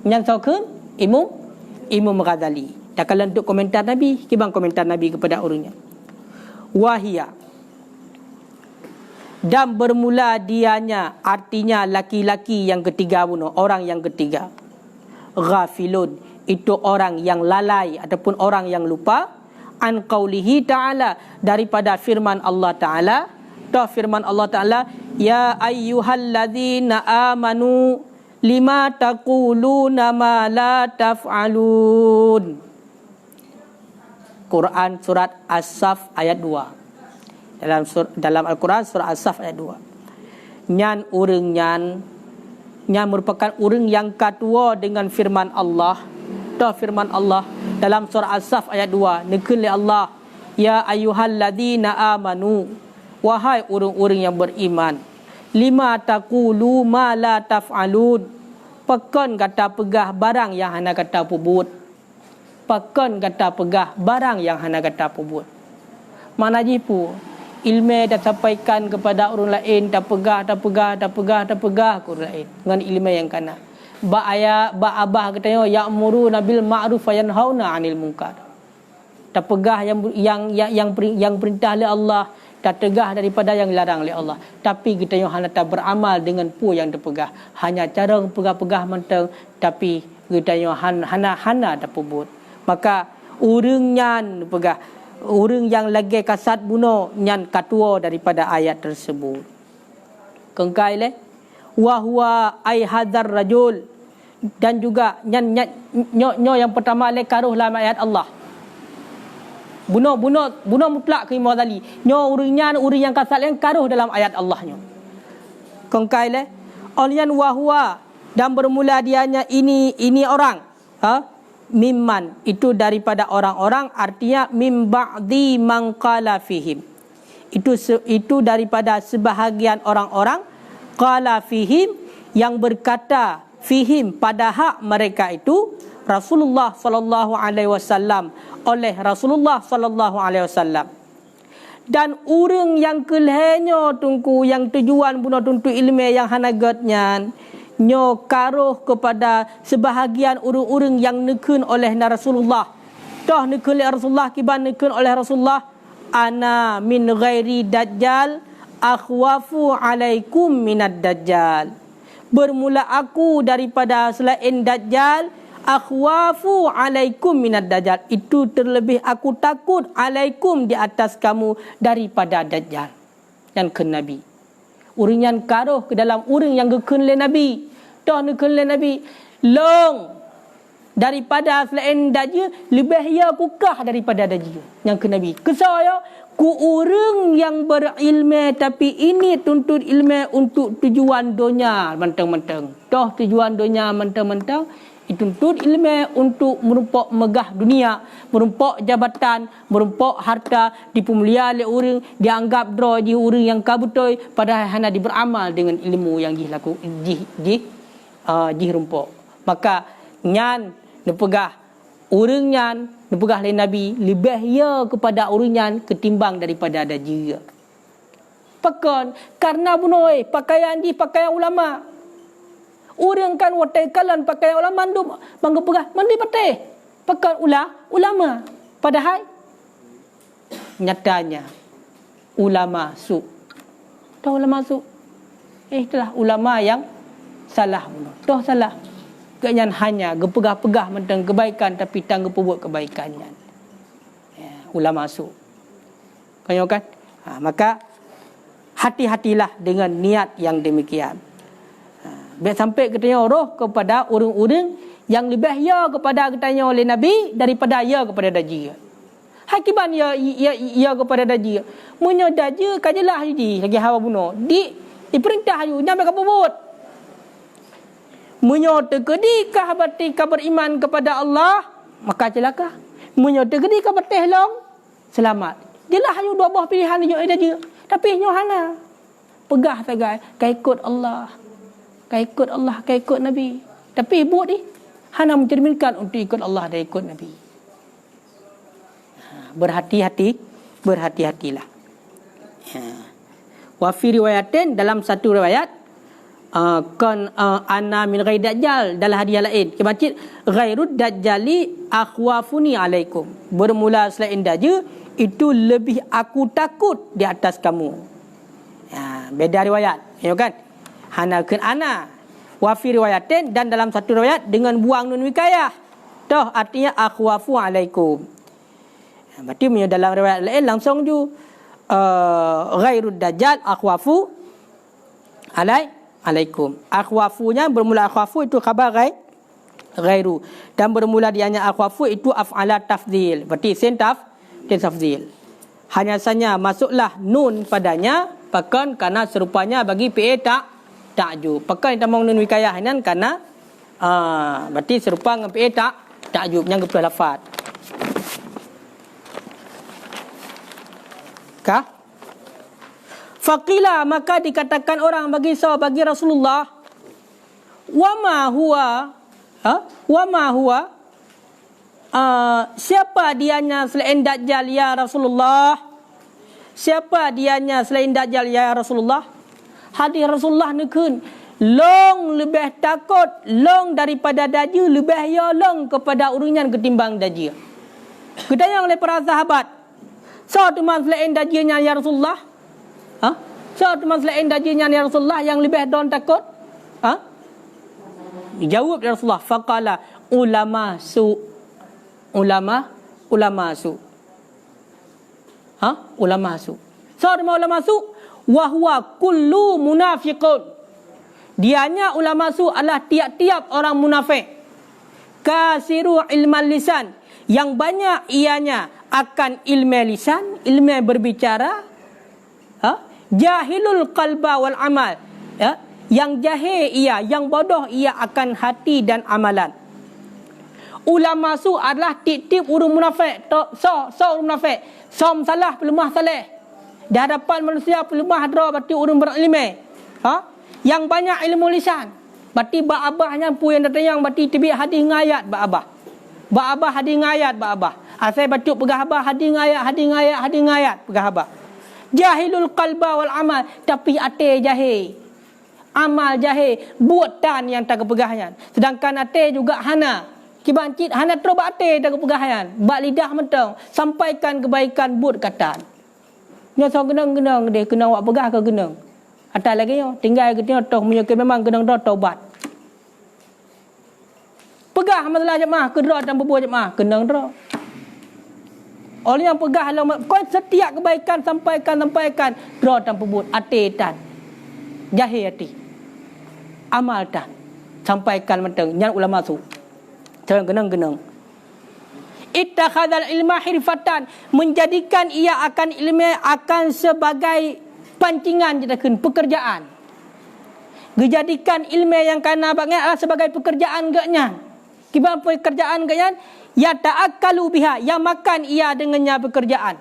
Yang saukun Imam Ghazali. Tak lantik komentar Nabi, kiban komentar Nabi kepada orangnya. Wahia, dan bermula dianya, artinya laki-laki yang ketiga, orang yang ketiga. Ghafilun, itu orang yang lalai ataupun orang yang lupa. An qaulihi ta'ala, daripada firman Allah Ta'ala. Firman Allah Ta'ala, ya ayyuhalladzina amanu lima taquluna ma la taf'alun. Quran surat As-Saff ayat 2. Dalam Al-Quran surah As-Saff ayat 2. Nyan merupakan orang yang kedua dengan firman Allah. Firman Allah dalam surah As-Saff ayat 2. Nekeli Allah, ya ayyuhalladzina amanu, wahai orang-orang yang beriman, lima taqulu ma la taf'alun, pekan kata pegah barang yang hana kata pubut. Pakan kata pegah barang yang hana kata pubut. Mana jipu ilmu dah sampaikan kepada orang lain, tak pegah ke orang lain dengan ilmu yang kana. Ba ayat ba abah katanya ya'muru nabil ma'ruf wa yanhauna 'anil munkar. Tak pegah yang perintah oleh Allah, dan tegah daripada yang dilarang oleh Allah. Tapi kita yang hanya tak beramal dengan pu yang dipegah. Hanya cara pegah-pegah menteng, tapi kita yang hana tak pebut. Maka urang nyan pegah. Urang yang lagi kasat bunuh nyan katua daripada ayat tersebut. Kengkai le wa huwa ai hadzar rajul, dan juga nyo yang pertama le karuh dalam ayat Allah. Bunuh mutlak ke Imam Ghazali. Nyo urang yang kasat yang karuh dalam ayat Allah nyo. Kengkai le olian wa huwa, dan bermula dianya ini orang. Mimman, itu daripada orang-orang, artinya mim ba'di man qala fihim. Itu daripada sebahagian orang-orang qala fihim, yang berkata fihim pada hak mereka itu Rasulullah sallallahu alaihi wasallam, oleh Rasulullah sallallahu alaihi wasallam. Dan urang yang kelhenyo tungku yang tujuan bunuh tuntu ilmu yang hanagatnya nyo karuh kepada sebahagian urang-urang yang nekun oleh Rasulullah. Dah nekun oleh Rasulullah, kiban nekun oleh Rasulullah, ana min ghairi dajjal akhwafu alaikum minad dajjal. Bermula aku daripada selain dajjal, akhwafu alaikum minad dajjal. Itu terlebih aku takut alaikum di atas kamu daripada dajjal. Yang ke Nabi. Urang yang karuh ke dalam urang yang gekun oleh Nabi. Dah nekun oleh Nabi. Long daripada selain dajjal, lebih ya kukah daripada dajjal. Yang ke Nabi. Kesaya ku urang yang berilmu, tapi ini tuntut ilmu untuk tujuan dunia mentang-mentang. Dah tujuan dunia mentang-mentang, dituntut ilmu untuk merumpak megah dunia, merumpak jabatan, merumpak harta, dipemulia oleh orang, dianggap draw di orang yang kabutoi, padahal hanya beramal dengan ilmu yang dilaku rumpak. Maka nyan nepegah orang nyan, nepegah oleh Nabi, lebih ya kepada orang nyan ketimbang daripada ada jira. Pakon karena bunoi pakaian pakaian ulama. Orang kan watai kalan pakai ulama mandu mangga pegah mandi patih pakai ulama, padahal nyatanya ulama su. Tahu ulama su? Itulah ulama yang salah. Toh salah. Kenyan hanya gepegah-pegah mentang kebaikan tapi tang gepubuat kebaikannya. Ya, ulama su. Kanyo kan? Maka hati-hatilah dengan niat yang demikian. Biar sampai katanya roh kepada orang-orang yang lebih ya kepada katanya oleh Nabi daripada ya kepada dajjal. Hakiban ya kepada dajjal. Munyo dajjal kajelah lagi hawa bunuh. Diperintah ayu nyampe ke pebut. Munyo tegedi kah berarti beriman kepada Allah, maka celaka. Munyo tegedi kah bertehlong, selamat. Jelah ayu dua buah pilihan yo dajjal. Tapi nyo hana pegah sagai ikut Allah. Ikut Allah, ikut Nabi. Tapi buat ni hana mencerminkan untuk ikut Allah dan ikut Nabi. Berhati-hatilah. Wa fi riwayatin, dalam satu riwayat, ana min ghairi dajjal, dalam hadiah lain. Kebacit ghairud dajjali akhwafuni alaikum. Bermula selain dajjal, itu lebih aku takut di atas kamu. Beda riwayat. Ya kan? Hana kun ana wa fi riwayatin, dan dalam satu riwayat dengan buang nun wikayah. Toh artinya akhwafu alaikum. Berarti dalam riwayat lain langsung ju ghairud dajjal akhwafu alaikum. Akhwafunya bermula akhwafu itu khabar ghairu, dan bermula dianya akhwafu itu af'ala tafdhil. Berarti sin tafdhil. Hanya saja masuklah nun padanya pakan karena serupanya bagi PA ta'jub. Pakai tamang nun wikayah nan karena berarti serupa dengan PA ta'jub yang geplah lafaz. Kah? Faqila, maka dikatakan orang bagi Rasulullah, wa ma huwa siapa dianya selain dajjal ya Rasulullah? Siapa dianya selain dajjal ya Rasulullah? Hadis Rasulullah nekun long lebih takut long daripada dajjal, lebih ya long kepada urungan ketimbang dajjal. Ketanya oleh para sahabat, so teman selain dajjalnya ya Rasulullah? Ha? So teman selain dajinya ya Rasulullah yang lebih don takut? Ha? Dijawab ya Rasulullah, faqala ulama su. Ulama su. Ha? Ulama su. So ulama su wa huwa kullu munafiqun. Dianya ulama su adalah tiap-tiap orang munafik. Kasiru ilmal lisan, yang banyak ianya akan ilmu lisan, ilmu berbicara. Ha? Jahilul qalba wal amal. Ya? Yang jahil ia, yang bodoh ia akan hati dan amalan. Ulama su adalah tip-tip urung munafik. So munafik. Som salah pelemah saleh. Di hadapan manusia pelemah dra berarti urung berilmu. Ha? Yang banyak ilmu lisan. Berarti ba-abahnya pu yang datang yang berarti tibi hadis ngayat ba-abah. Ba-abah hadis ngayat ba-abah. Asal baca pegah abah hadis ngayat pegah abah. Jahilul qalba wal amal, tapi ate jahil. Amal jahil, buatan yang tak kepegahnya. Sedangkan ate juga hana. Kibancit hana terus ate tak kepegahnya. Bak lidah mentang, sampaikan kebaikan buat katan. Nya so genang-genang dia kena awak pegah ke genang. Atas lagi yo, tinggal ke tengok toh menyukai memang genang dah taubat. Pegah masalah jemaah kedra dan berbuat jemaah genang dah. Oleh yang pegah kau setiap kebaikan sampaikan dra dan berbuat ate tan. Jahil hati. Amal tan. Sampaikan mentang nyan ulama su. Jangan genang-genang. Ittakhadzal ilma hirfatan, menjadikan ia akan ilmu akan sebagai pancingan jadikan pekerjaan. Dijadikan ilmu yang kana bagnya adalah sebagai pekerjaan gaknya. Kiban pekerjaan gaknya ya ta'akkalu biha, yang makan ia dengannya pekerjaan.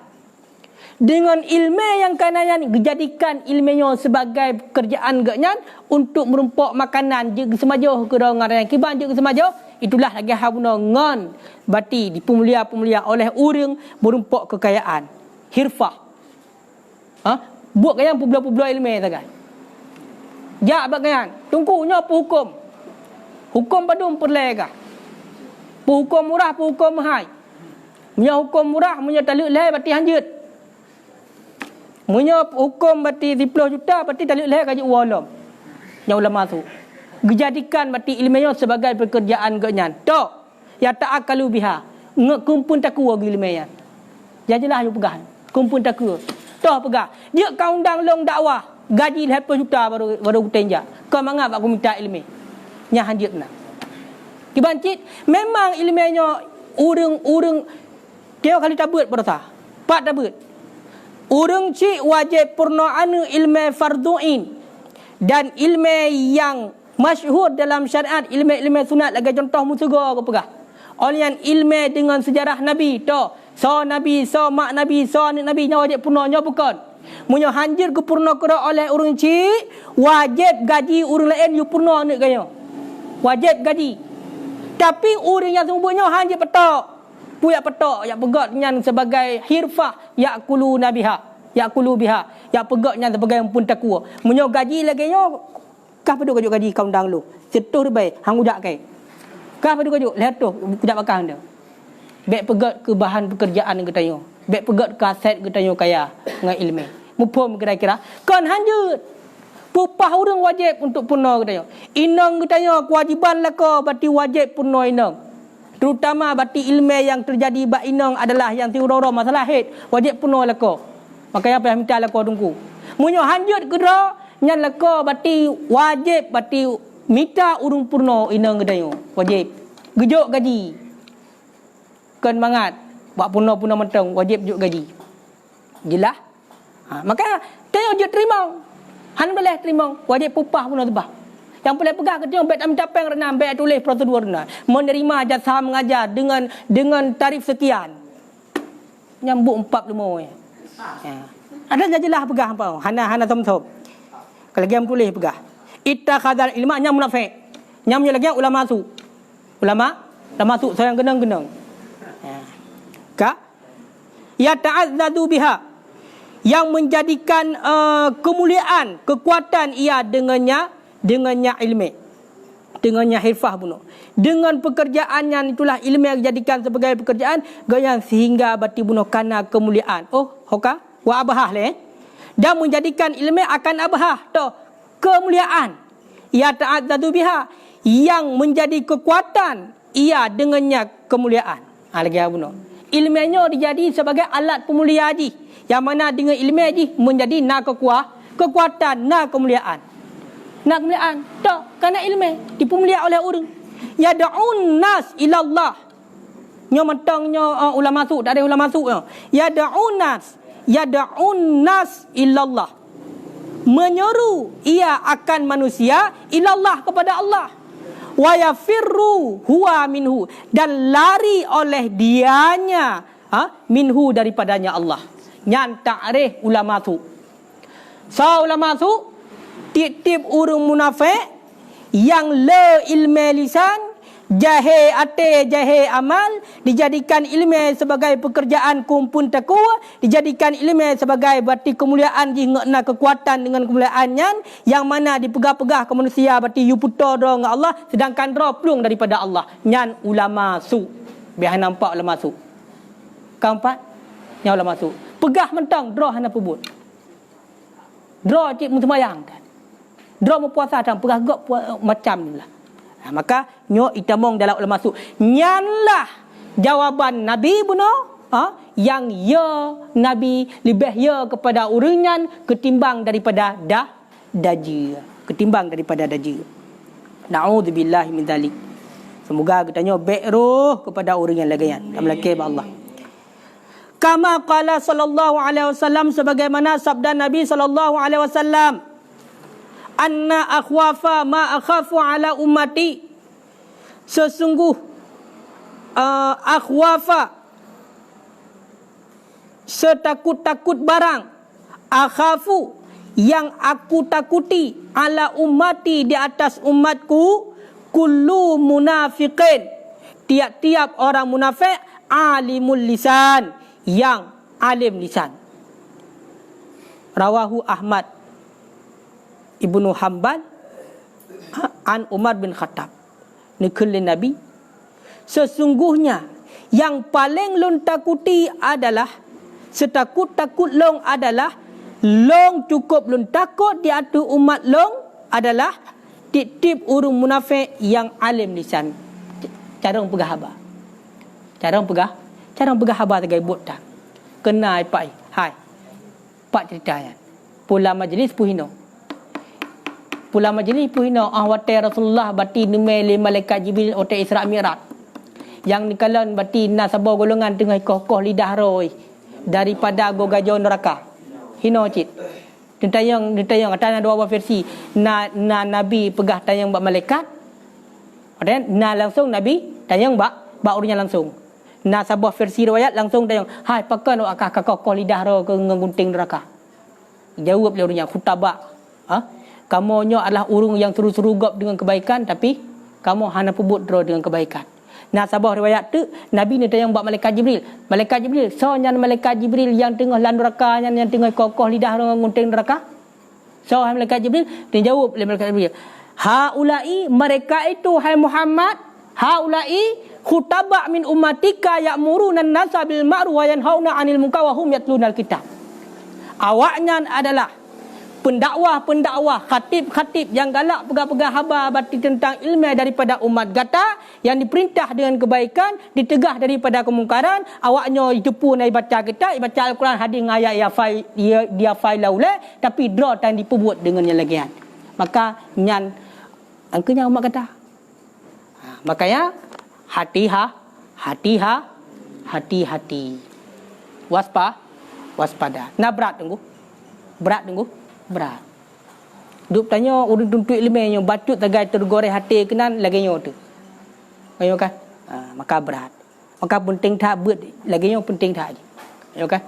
Dengan ilmu yang kananya dijadikan ilmunya sebagai pekerjaan gaknya untuk merumpok makanan je semajo ke orang kiban je semajo, itulah lagi habuna ngon berarti dipemulia oleh orang merumpok kekayaan. Hirfah. Ha? Buat kaya publa-publa ilmu saja. Ja bagayan, tungkunya hukum. Hukum padum perlega. Hukum murah, hukum mahal. Punya hukum murah, punya taluk leh berarti hanjut. Punya hukum berarti 10 juta berarti taluk leh gaji walam. Yang ulama tu. Dijadikan berarti ilmunya sebagai pekerjaan genyan. Tok, ya ta'akalu biha. Kumpul takwa ilmunya. Jajalah you pegang. Kumpul takwa. Toh pegah. Dia kau undang long dakwah, gaji 10 juta baru tenja. Kau mengapa aku minta ilmu? Nya hanjut nak. Kibancit memang ilmunya urang dia kali tabut berasa. Pak tabut. Urang cik wajib purna anu ilmu farduin dan ilmu yang masyhur dalam syariat, ilmu sunat lagi contoh musuga ke pegah. Olian ilmu dengan sejarah Nabi to. So Nabi, so mak Nabi, so anak Nabi nya wajib purna nya bukan. Munyo hanjir ke purna kira oleh urang cik, wajib gaji urang lain you purna nak gaya. Wajib gaji. Tapi urang yang semuanya hanjir petok. Puyak petok yang pegat nyan sebagai hirfah yakulu nabiha, yakulu biha, yang pegat nyan sebagai pun takwa. Munyo gaji lagi nya kah pedu gaji kau undang lu. Setuh ribai hang udak kai. Kah pedu gaji lihat tu budak bakang dia. Bek pegat ke bahan pekerjaan kita yo. Bek pegat ke aset kita yo kaya dengan ilmu. Mupom kira-kira kan hanjut. Pupah orang wajib untuk purna kita yo. Inang kita yo kewajiban lako berarti wajib purna inang. Terutama berarti ilmu yang terjadi bak inang adalah yang tiura-ura masalah haid, wajib purna lako. Makanya apa yang minta lako tunggu. Munyo hanjut kedra nyan lako berarti wajib berarti minta urung purna inang kita yo. Wajib. Gejuk gaji. Kan mangat buat purna mentang wajib juk gaji. Jelas? Maka tengok je terima. Han boleh terima wajib pupah purna tebah. Yang boleh pegang ke tengok bet amcapeng renam bet tulis prosedur renam. Menerima jasa mengajar dengan tarif sekian. Nyambuk 45 ya. Ada jelas pegang apa? Hana tom-tom. Kalau game tulis pegang. Ittakhadzal ilma nya munafik. Nyamnya lagi ulama su. Ulama su sayang genang-genang. Ya ta'azzadu biha, yang menjadikan kemuliaan, kekuatan ia dengannya ilmu, dengannya hirfah bunuh, dengan pekerjaannya itulah ilmu yang dijadikan sebagai pekerjaan gayang sehingga berarti bunuh kana kemuliaan. Oh hoka wa abahah le dan menjadikan ilmu akan abah tu kemuliaan. Ya ta'addadu biha, yang menjadi kekuatan ia dengannya kemuliaan. Lagi apa? Ilmunya dijadi sebagai alat pemulia haji. Yang mana dengan ilmu haji menjadi kekuatan, kemuliaan. Kemuliaan. Tak, kerana ilmu dipemulia oleh orang. Yad'un nas ilallah. Nyo mentangnya ulama masuk, tak ada ulama masuk. Yad'un nas ilallah. Menyeru ia akan manusia ilallah kepada Allah. Wa yafirru huwa minhu, dan lari oleh dianya minhu daripadanya Allah. Nyan ta'rif ulama tu. So ulama tu tip-tip urung munafik yang le ilmu lisan, jahil ate, jahil amal, dijadikan ilmu sebagai pekerjaan kumpul takwa, dijadikan ilmu sebagai berarti kemuliaan jingna kekuatan dengan kemuliaannya, yang mana dipegang-pegang ke manusia berarti you putar dengan Allah, sedangkan roh pelung daripada Allah. Nyan ulama su. Biar nampak ulama su. Keempat, nyan ulama su. Pegah mentang draw hana pebut. Draw cik sembahyang kan. Draw berpuasa dan pegah gak macam ni lah. Maka nyo itamong dalam ulama masuk. Nyanlah jawapan Nabi buno yang ya Nabi lebih ya kepada uringan ketimbang daripada daji. Ketimbang daripada daji. Na'udzubillahi min dzalik. Semoga katanya baik roh kepada uringan lagayan. Amlake ba Allah. Kama qala sallallahu alaihi wasallam, sebagaimana sabda Nabi sallallahu alaihi wasallam, anna akhwafa ma akhafu ala ummati, sesungguh akhwafa setakut-takut barang, akhafu yang aku takuti, ala ummati di atas umatku, kullu munafiqin, tiap-tiap orang munafik, alimul lisan, yang alim lisan. Rawahu Ahmad Ibnu Hanbal an Umar bin Khattab. Nikul Nabi, sesungguhnya yang paling long takuti adalah, setakut-takut long adalah, long cukup long takut di atas umat long adalah tip-tip urung munafik yang alim lisan. Cara pegah habar. Cara pegah habar tegai bot tak. Kena pak hai. Pak cerita ya. Pula majlis puhino. Pula majlis puhino ahwate Rasulullah bati nemeli malaikat Jibril ote Isra Mi'raj. Yang nikalan bati nasabah golongan tengah kokoh lidah roi daripada gogajo neraka. Hino cit. Ditayang ada dua versi. Nabi pegah tayang bak malaikat. Dan langsung Nabi tayang bak urusnya langsung. Sebuah versi riwayat langsung tayang, hai pakan akak kokoh lidah ro ke ngunting neraka. Jawab dia orangnya khutabak. Kamu adalah urung yang seru-serugap dengan kebaikan, tapi kamu hanya pebut ro dengan kebaikan. Sebuah riwayat tu Nabi ni tayang buat malaikat Jibril. Malaikat Jibril, so nyan malaikat Jibril yang tengah lan neraka, yang tengah kokoh lidah ro ngunting neraka. So malaikat Jibril dia jawab oleh malaikat Jibril, haulai, mereka itu hai Muhammad, haulai khutaba min ummatika ya'muruna an-nasa bil ma'ruf wa yanhauna 'anil munkar wa hum yatlunal kitab. Awaknya adalah pendakwah-pendakwah, khatib-khatib yang galak pegang-pegang habar berarti tentang ilmu daripada umat gata, yang diperintah dengan kebaikan, ditegah daripada kemungkaran. Awaknya itu pun baca kitab, baca Al-Quran, hadis ayat dia fai laula, tapi draw dan diperbuat dengan yang lagian. Maka nyan angkanya umat kata. Makanya hati-hati. Waspada. Nah berat tunggu. Berat. Duk tanya urang tuntut ilmunya bacut tagai tergoreh hati kenan lagi nyo tu. Ayo kan? Maka berat. Maka penting tak buat lagi nyo penting tak. Ayo kan?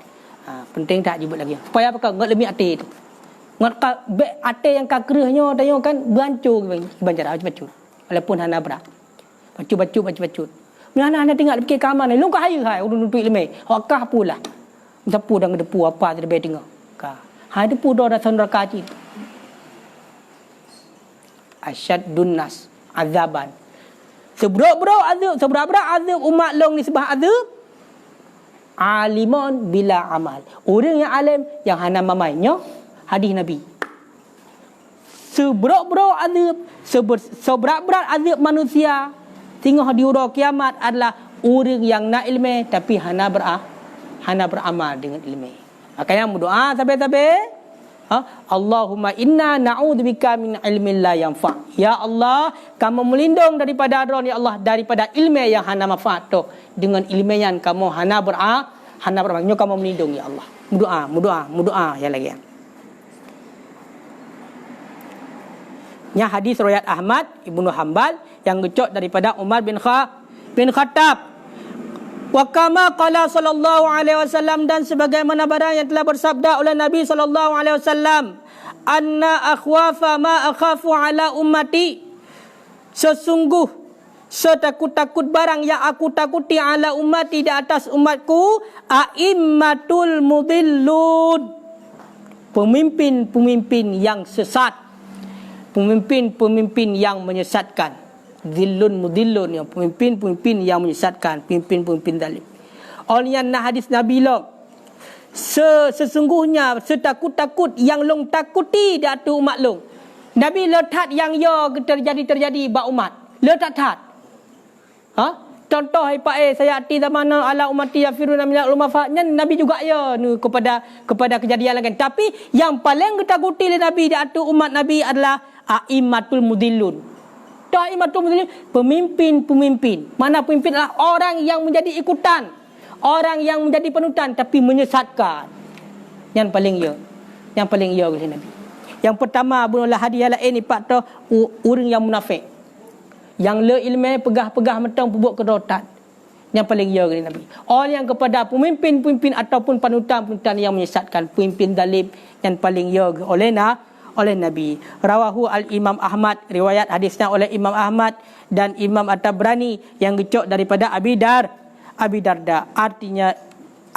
Penting tak buat lagi. Supaya apa kau lebih hati tu. Ngat ate yang kakrehnya tanya kan bancur banjar bacut. Walaupun hana berat. Bacut. Mana anda tengok fikir kamar ni, lungkah hai urun tuntut ilmu. Hakah pula. Depu dan depu apa terbaik tengok. Ha depu dah datang neraka cik. Asyaddun nas azaban. Seberapa azab umat long ni sebab azab? Alimun bila amal. Orang yang alim yang hana mamainya hadis Nabi. Seberat-berat azab, seberat-berat azab manusia tengah di hurau kiamat adalah orang yang nak ilmu tapi hana beramal dengan ilmu. Makanya berdoa sampai-sampai Allahumma inna na'udzubika min ilmin la yanfa'. Ya Allah, kamu melindung daripada adron, ya Allah, daripada ilmu yang hana manfaat tu. Dengan ilmu yang kamu hana beramal, kamu melindung, ya Allah. Berdoa yang lagi. Nya hadis riwayat Ahmad Ibnu Hanbal yang gecok daripada Umar bin Khattab. Wa kama qala sallallahu alaihi wasallam, dan sebagaimana barang yang telah bersabda oleh Nabi sallallahu alaihi wasallam, anna akhwafa ma akhafu ala ummati, sesungguh setakut-takut barang yang aku takuti ala ummati, di atas umatku, aimmatul mudillun, pemimpin-pemimpin yang sesat, pemimpin-pemimpin yang menyesatkan. Zillun mudillun, yang pemimpin-pemimpin yang menyesatkan, pemimpin-pemimpin zalim. Olehnya hadis Nabi long, sesungguhnya setakut-takut yang long takuti di atas umat long. Nabi letak yang terjadi bak umat. Letak. Contoh saya ati zamana ala ummati yafiruna minal umafa'nya, Nabi juga kepada kejadian lain. Tapi yang paling ketakuti oleh Nabi di atas umat Nabi adalah a'immatul mudillun. Pemimpin-pemimpin. Mana pemimpin adalah orang yang menjadi ikutan, orang yang menjadi panutan tapi menyesatkan. Yang paling oleh Nabi. Yang pertama bunuhlah hadiah lain ipak tu orang yang munafik. Yang le ilmu pegah-pegah metong pubuk kerotat. Yang paling oleh Nabi. Orang yang kepada pemimpin-pemimpin ataupun panutan-panutan yang menyesatkan, pemimpin zalim, yang paling oleh Nabi. Rawahu al-Imam Ahmad, riwayat hadisnya oleh Imam Ahmad dan Imam At-Tabrani yang gecok daripada Abi Darda. Artinya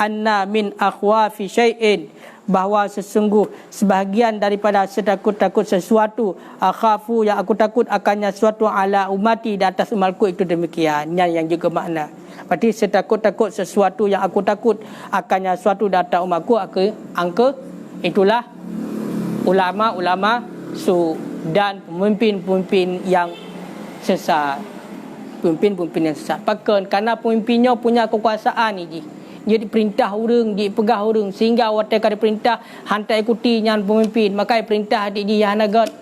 anna min akhwafi syai'in, bahawa sesungguh sebahagian daripada setakut-takut sesuatu, akhafu yang aku takut akannya suatu ala umati, di atas umatku, itu demikian. Yang juga makna. Berarti setakut-takut sesuatu yang aku takut akannya suatu di atas umatku, itulah ulama-ulama dan pemimpin-pemimpin yang sesat. Pemimpin-pemimpin yang sesat. Bahkan kerana pemimpinnya punya kekuasaan ni, dia diperintah orang, dia pegah orang, sehingga awak ada perintah hantar ikuti yang pemimpin. Maka perintah adik dia yang nagot.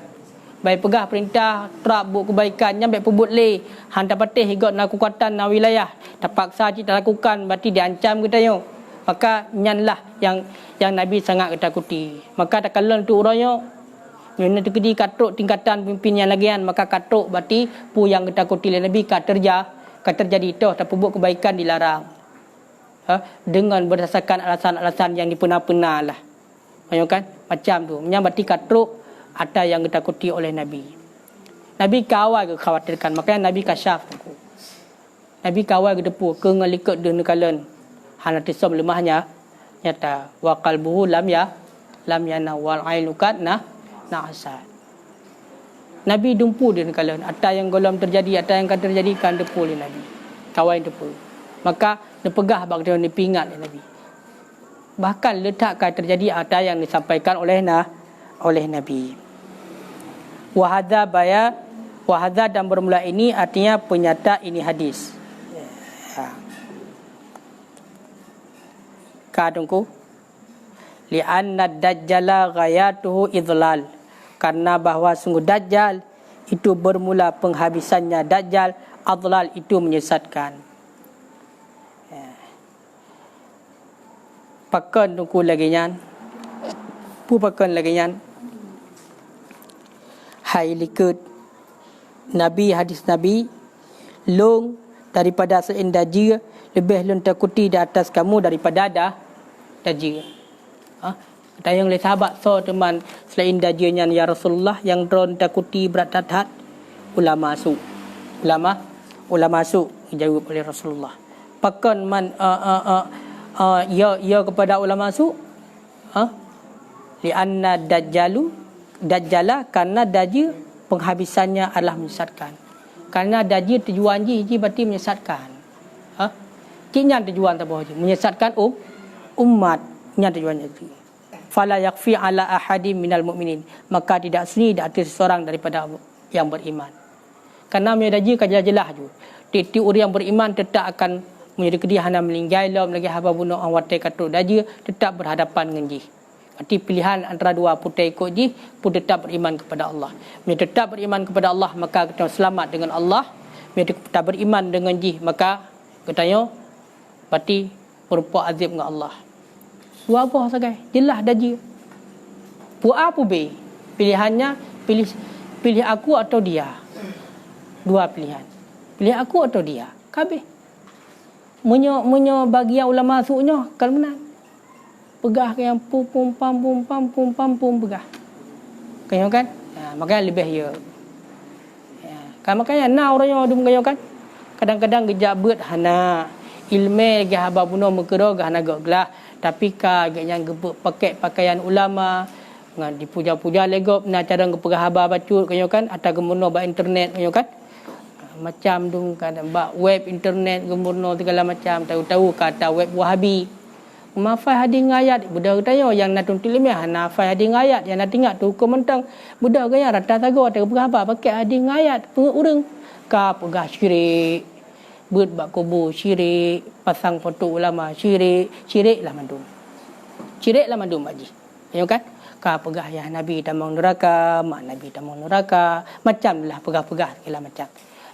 Baik pegah perintah terap buat kebaikan, yang baik pebut le hantar patih higot nak kekuatan na wilayah. Terpaksa kita lakukan, berarti diancam kita yo. Maka nyanlah yang Nabi sangat ketakuti. Maka tak kalau tu orangnya yang terjadi katruk tingkatan pemimpin yang lagian, maka katruk berarti pu yang ketakuti oleh Nabi terjadi itu tak buat kebaikan dilarang. Dengan berdasarkan alasan-alasan yang dipena-pena lah. Kan? Macam tu. Yang berarti katruk ada yang ketakuti oleh Nabi. Nabi kawal kekhawatirkan. Makanya Nabi kasyaf. Nabi kawal ke depu. Ke ngalikat dia nekalan. Hana tisam lemahnya nyata wa qalbuhu lam yana wal ainukat asad. Nabi dumpu dia kala ada yang golom terjadi, ada yang akan terjadi kan depu oleh Nabi. Kawan depu. Maka dia pegah bagi dia pingat oleh Nabi. Bahkan letakkan terjadi ada yang disampaikan oleh Nabi. Wa hadza dan bermula ini artinya penyata ini hadis. Kadungku li'anna dajjala ghayatuhu idlal, karena bahawa sungguh dajjal itu bermula penghabisannya. Dajjal adlal itu menyesatkan. Pakan tungku lagi nyan pu pakan lagi nyan hai likut Nabi, hadis Nabi long daripada sein daji lebih lun takuti di atas kamu daripada daji. Ada yang oleh sahabat teman selain dajinya ya Rasulullah yang drone takuti berat tatat ulama su dijawab oleh Rasulullah. Pakan man ya kepada ulama su li anna dajjala karena daji penghabisannya adalah menyesatkan. Karena daji tujuan ji berarti menyesatkan. Kinya tujuan tak boleh menyesatkan umat nya tujuannya itu. fala yakfi ala ahadin minal mu'minin, maka tidak sunyi di atas seseorang daripada yang beriman. Karena menjadi jelas je tiap orang yang beriman tetap akan menjadi kediahan meninggal lagi haba bunuh orang watai kata daji tetap berhadapan dengan jih. Berarti pilihan antara dua putai ikut jih pun tetap beriman kepada Allah. Mereka tetap beriman kepada Allah maka kita selamat dengan Allah. Mereka tetap beriman dengan jih maka katanya berarti berupa azab dengan Allah. Dua apa sagai? Jelas daji. Buat apa be? Pilihannya pilih aku atau dia. Dua pilihan. Pilih aku atau dia. Kabeh. Menyo bagian ulama masuknya kalau menang. Pegah yang pum pam pegah. Kaya kan? Makanya lebih ya. Kan makanya nah orangnya ada kaya kan. Kadang-kadang gejak beut hana ilmu ge haba buno mekero ge hana goglah tapi ka ge yang gebuk pakai pakaian ulama ngan dipuja-puja legop na cara ngepegah haba bacut kaya kan atau gemono ba internet kaya kan. Macam tu kan web internet gemurno segala macam tahu-tahu kata web Wahabi mafai hadis ayat budak tanya yang nak tuntil ilmiah nafai hadis ayat yang nak tengok tu hukum mentang budak gaya rata tago tak apa pakai hadis ayat urang ka pegah syirik buat bak kubur syirik pasang foto ulama syirik lah mandum haji ya kan ka pegah ya nabi tamang neraka mak nabi tamang neraka macam lah pegah-pegah segala macam.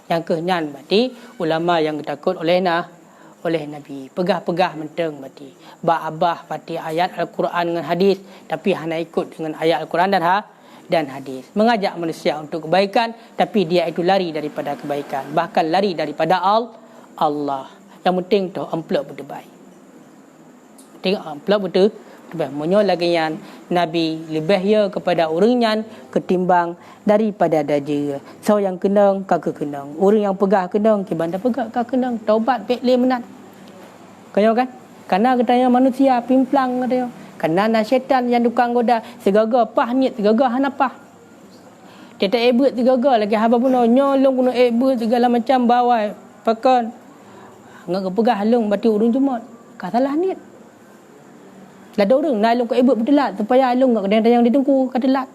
Yang kenyan berarti ulama yang takut oleh Nabi. Pegah-pegah menteng berarti. Abah berarti ayat Al-Quran dengan hadis. Tapi hanya ikut dengan ayat Al-Quran dan hadis. Mengajak manusia untuk kebaikan. Tapi dia itu lari daripada kebaikan. Bahkan lari daripada Allah. Yang penting tu amplop berdebai. Tengok amplop betul. Menyo lagi yang Nabi lebih ya kepada orangnya ketimbang daripada daja. So yang kenang kaka kenang. Orang yang pegah kenang kibanda pegah kaka kenang. Taubat pekle menat. Kaya kan? Karena katanya manusia pimplang katanya. Karena syaitan yang tukang goda segaga pah niat segaga hanapah. Dia tak ebut segaga lagi haba puno nyolong kuno ebut segala macam bawai pakan. Ngak pegah halung berarti urang jumat. Ka salah niat. Ada orang nak alung ke ebut berdelat supaya alung kat kedai yang ditunggu kat delat.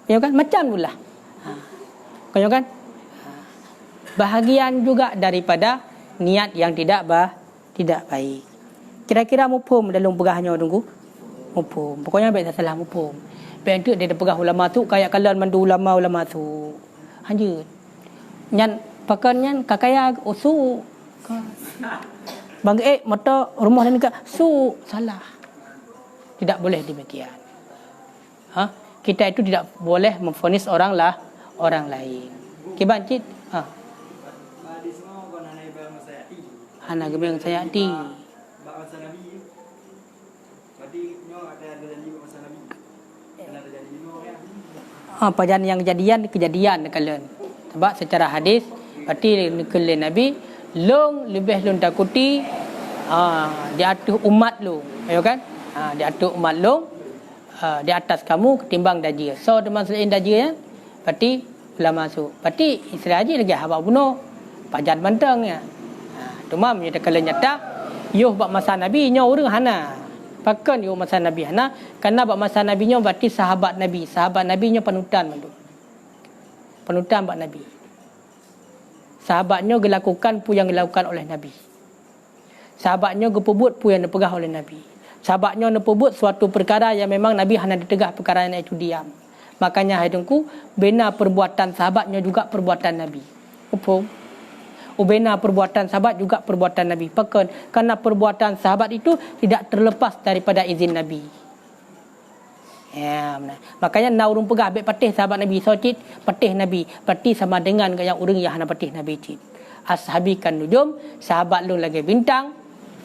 Ya kan macam pula. Kaya kan? Bahagian juga daripada niat yang tidak baik. Kira-kira mufhum dalam pegahnya tunggu. Mufhum. Pokoknya baik tak salah mufhum. Baik tu dia pegah ulama tu kayak kalian mandu ulama tu. Hanya nyan pakannya kakaya usu. Bang mata rumah ni dekat salah. Tidak boleh demikian. Kita itu tidak boleh memvonis orang lain. Kiban cit. Di semua kau nak naik barang sayati. Hana gemeng sayati. Masa Nabi. Berarti nyo ada janji masa Nabi. Ada janji nyo ya. Pajan yang kejadian kalian. Sebab secara hadis berarti kalian Nabi long lebih long takuti di atas umat lu, ya kan? Di atas umat lu di atas kamu ketimbang dajia. So teman selain dajia ya, berarti ulama masuk. Berarti istilah haji lagi haba bunuh pajan bantang ya. Cuma menyatakan nyata yuh bak masa Nabi nya orang hana. Pakan yuh masa Nabi hana karena bak masa Nabi nya berarti sahabat Nabi nya panutan mandu. Panutan bak Nabi. Sahabatnya dilakukan pu yang dilakukan oleh Nabi. Sahabatnya berbuat pu yang dipegah oleh Nabi. Sahabatnya berbuat suatu perkara yang memang Nabi hanya ditegah perkara yang itu diam. Makanya hadungku bina perbuatan sahabatnya juga perbuatan Nabi. Apa? Bina perbuatan sahabat juga perbuatan Nabi. Pakan karena perbuatan sahabat itu tidak terlepas daripada izin Nabi. Ya, benar. Makanya nak urung pegah ambil patih sahabat Nabi socit, patih Nabi, patih sama dengan yang orang yang hana patih Nabi cit. Ashabi kan nujum, sahabat lu lagi bintang.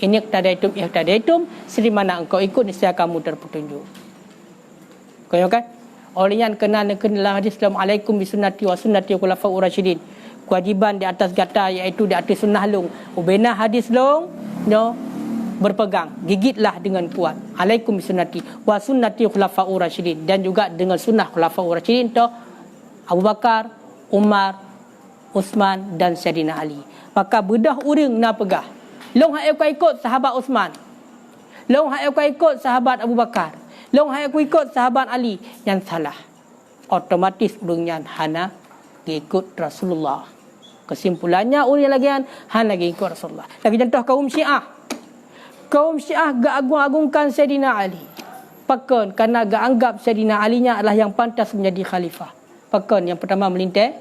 Ini ihtadaitum, seri mana engkau ikut niscaya kamu terpetunjuk. Kau kan? Oleh yang kenal hadis Assalamualaikum bisunnati wa sunnati khulafaur rasyidin. Kewajiban di atas gata iaitu di atas sunnah long. Ubena hadis long, no. Berpegang, gigitlah dengan kuat. Alaikum bisunnati wa sunnati khulafaur rasyidin, dan juga dengan sunnah khulafaur rasyidin tu Abu Bakar, Umar, Uthman dan Sayyidina Ali. Maka bedah uring na pegah. Long hak ikut sahabat Uthman. Long hai aku ikut sahabat Abu Bakar. Long hai aku ikut sahabat Ali. Yang salah. Otomatis urungnya hana ikut Rasulullah. Kesimpulannya urang lagi hana ikut Rasulullah. Lagi contoh kaum Syiah. Kaum Syiah gak agung-agungkan Sayyidina Ali. Pakon kerana gak anggap Sayyidina Ali nya adalah yang pantas menjadi khalifah. Pakon yang pertama melintir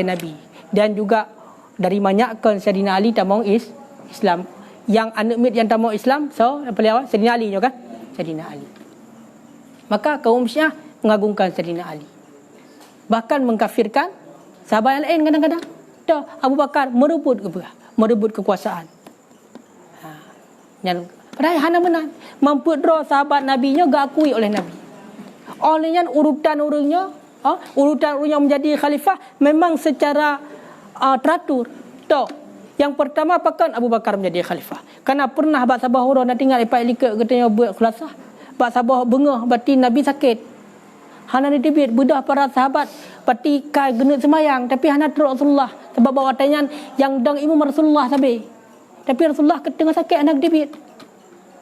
Nabi. Dan juga dari banyakkan Sayyidina Ali tak mau Islam. Yang anak mit yang tak mau Islam, so apa dia? Sayyidina Ali juga kan? Sayyidina Ali. Maka kaum Syiah mengagungkan Sayyidina Ali. Bahkan mengkafirkan sahabat yang lain kadang-kadang. Dah Abu Bakar merebut kekuasaan. Yang padahal hana benar mampu draw sahabat Nabi nya gak akui oleh Nabi. Olehnya urutan urangnya menjadi khalifah memang secara teratur. Toh, yang pertama pakan Abu Bakar menjadi khalifah. Karena pernah bak sabah hurau nak tinggal ipak likat katanya buat khulasah. Bak sabah bengah berarti Nabi sakit. Hana ni debit bedah para sahabat berarti kai genut semayang tapi hana teruk Rasulullah sebab bawa tanyan yang dang imam Rasulullah sabi. Tapi Rasulullah tengah sakit anak debit.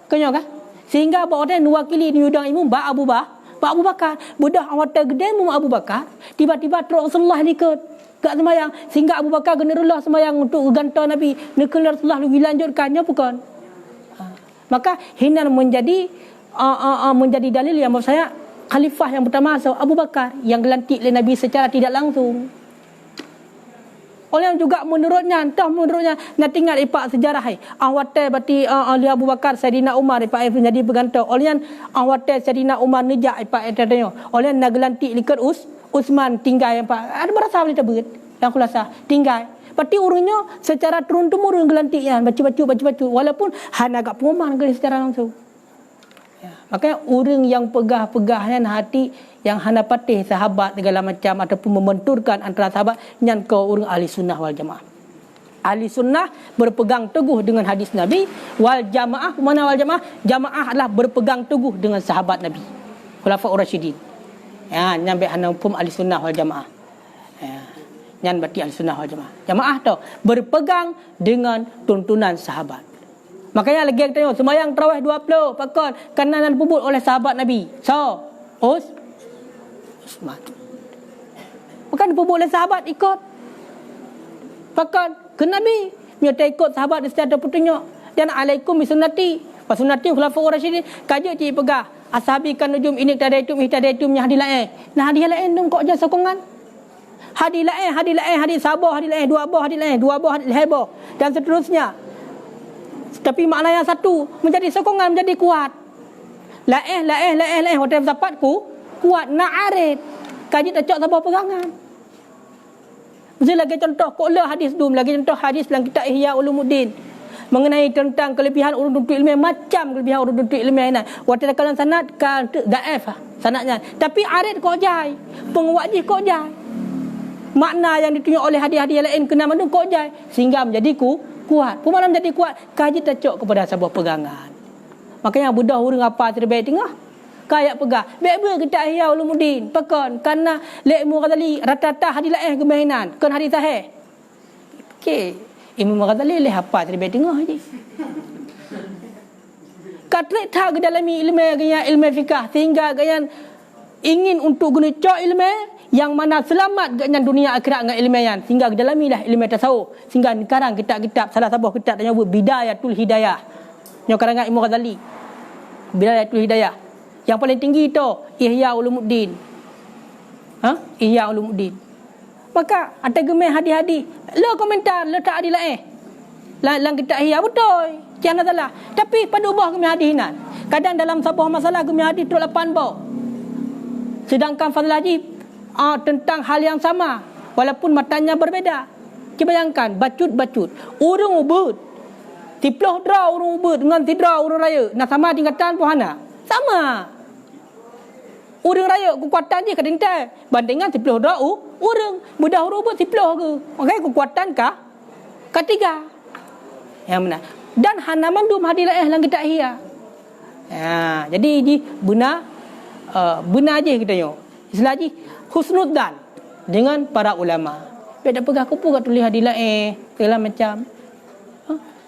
Kenyo kan? Sehingga bawa tanyan wakili ni udang imam bak Abu Bakar. Bedah awat gede mu Abu Bakar. Tiba-tiba teruk Rasulullah likat. Gak semayang sehingga Abu Bakar generullah semayang untuk gantar Nabi nekul Rasulullah lebih lanjutkannya bukan. Maka hinan menjadi dalil yang maksud saya khalifah yang pertama Abu Bakar yang dilantik oleh Nabi secara tidak langsung. Oleh yang juga menurutnya nak tinggal ipak sejarah awate berarti Ali Abu Bakar Saidina Umar ipak menjadi bergantung. Oleh yang awate Saidina Umar nejak ipak tanya. Oleh nak gelantik likat Usman tinggal yang pak ada berasa boleh tabut yang khulasa tinggal berarti urungnya secara turun temurun gelantiknya baca walaupun hana agak pengumuman ke secara langsung ya. Makanya urang yang pegah-pegahnya hati yang hana patih sahabat segala macam ataupun membenturkan antara sahabat yang ke urang ahli sunnah wal jamaah. Ahli sunnah berpegang teguh dengan hadis Nabi, wal jamaah mana wal jamaah? Jamaah adalah berpegang teguh dengan sahabat Nabi Khulafaur Rasyidin. Ya, nyampe hana hukum ahli sunnah wal jamaah. Ya, nyan berarti ahli sunnah wal jamaah. Jamaah tu berpegang dengan tuntunan sahabat. Makanya lagi kita tengok sembahyang tarawih 20 pakon kanan pubut oleh sahabat Nabi. So, Usman. Bukan pubut oleh sahabat ikut. Pakon ke Nabi, nyata ikut sahabat secara petunjuk. Dan alaikum bisunnati wa sunnati khulafaur rasyidin. Kaja cik pegah. Ashabi kan nujum ini tadaitumnya hadis lain. Nah hadis lain dong kok je sokongan. Hadis lain, hadis sabah, hadis lain, dua buah, hadis heboh dan seterusnya. Tapi makna yang satu menjadi sokongan, menjadi kuat. Lain, hotel zapatku kuat na'arid. Kaji tak cok sabah pegangan. Mesti lagi contoh kulah hadis dum, lagi contoh hadis dalam kitab Ihya Ulumuddin. Mengenai tentang kelebihan urut untuk ilmiah macam kelebihan urut untuk ilmiah ini. Waktu kalau sanad kan daif sanadnya. Tapi arid kok jai. Penguat kok jai. Makna yang ditunjuk oleh hadis-hadis lain kena mandung kok jai sehingga menjadi kuat. Pemana menjadi kuat kaji tercok kepada sebuah pegangan. Makanya budak urang apa terbaik tengah. Kayak pegah. Baik kita Ihya Ulumuddin. Pakon karena Imam Ghazali rata-rata hadis lain kemahinan. Kan hadis sahih. Okey. Imam Ghazali leh apa terbaik tengah je. Katrik tak ke dalam ilmu fikah sehingga gaya ingin untuk guna cok ilmu yang mana selamat gaya dunia akhirat dengan ilmu yang sehingga ke dalam ilmu tasawuf sehingga sekarang kitab-kitab salah satu kitab tanya Bidayatul Hidayah yang karangan Imam Ghazali. Bidayatul Hidayah yang paling tinggi tu Ihya Ulumuddin. Ihya Ulumuddin. Maka ada gemeh hadis-hadis. Lo komentar letak hadis lain. Lang kita Ihya betul. Jangan salah. Tapi pada ubah gemeh hadis nan. Kadang dalam sebuah masalah gemeh hadis tu 8 bau. Sedangkan Fadil Haji tentang hal yang sama walaupun matanya berbeza. Cuba bayangkan bacut. Urung ubud. Tiploh draw urung ubud dengan tidra urung raya. Nak sama tingkatan puhana. Sama. Urang raya kekuatan je kadang-kadang bandingan 10 draw urang mudah urut 10 ke. Makanya kekuatan ketiga. Yang mana? Dan hana mandum hadis lain lang kita Ihya. Ya, jadi benar je kita tengok. Istilah husnudzan dengan para ulama. Beda pegah kupu kat tulis hadis lain segala macam.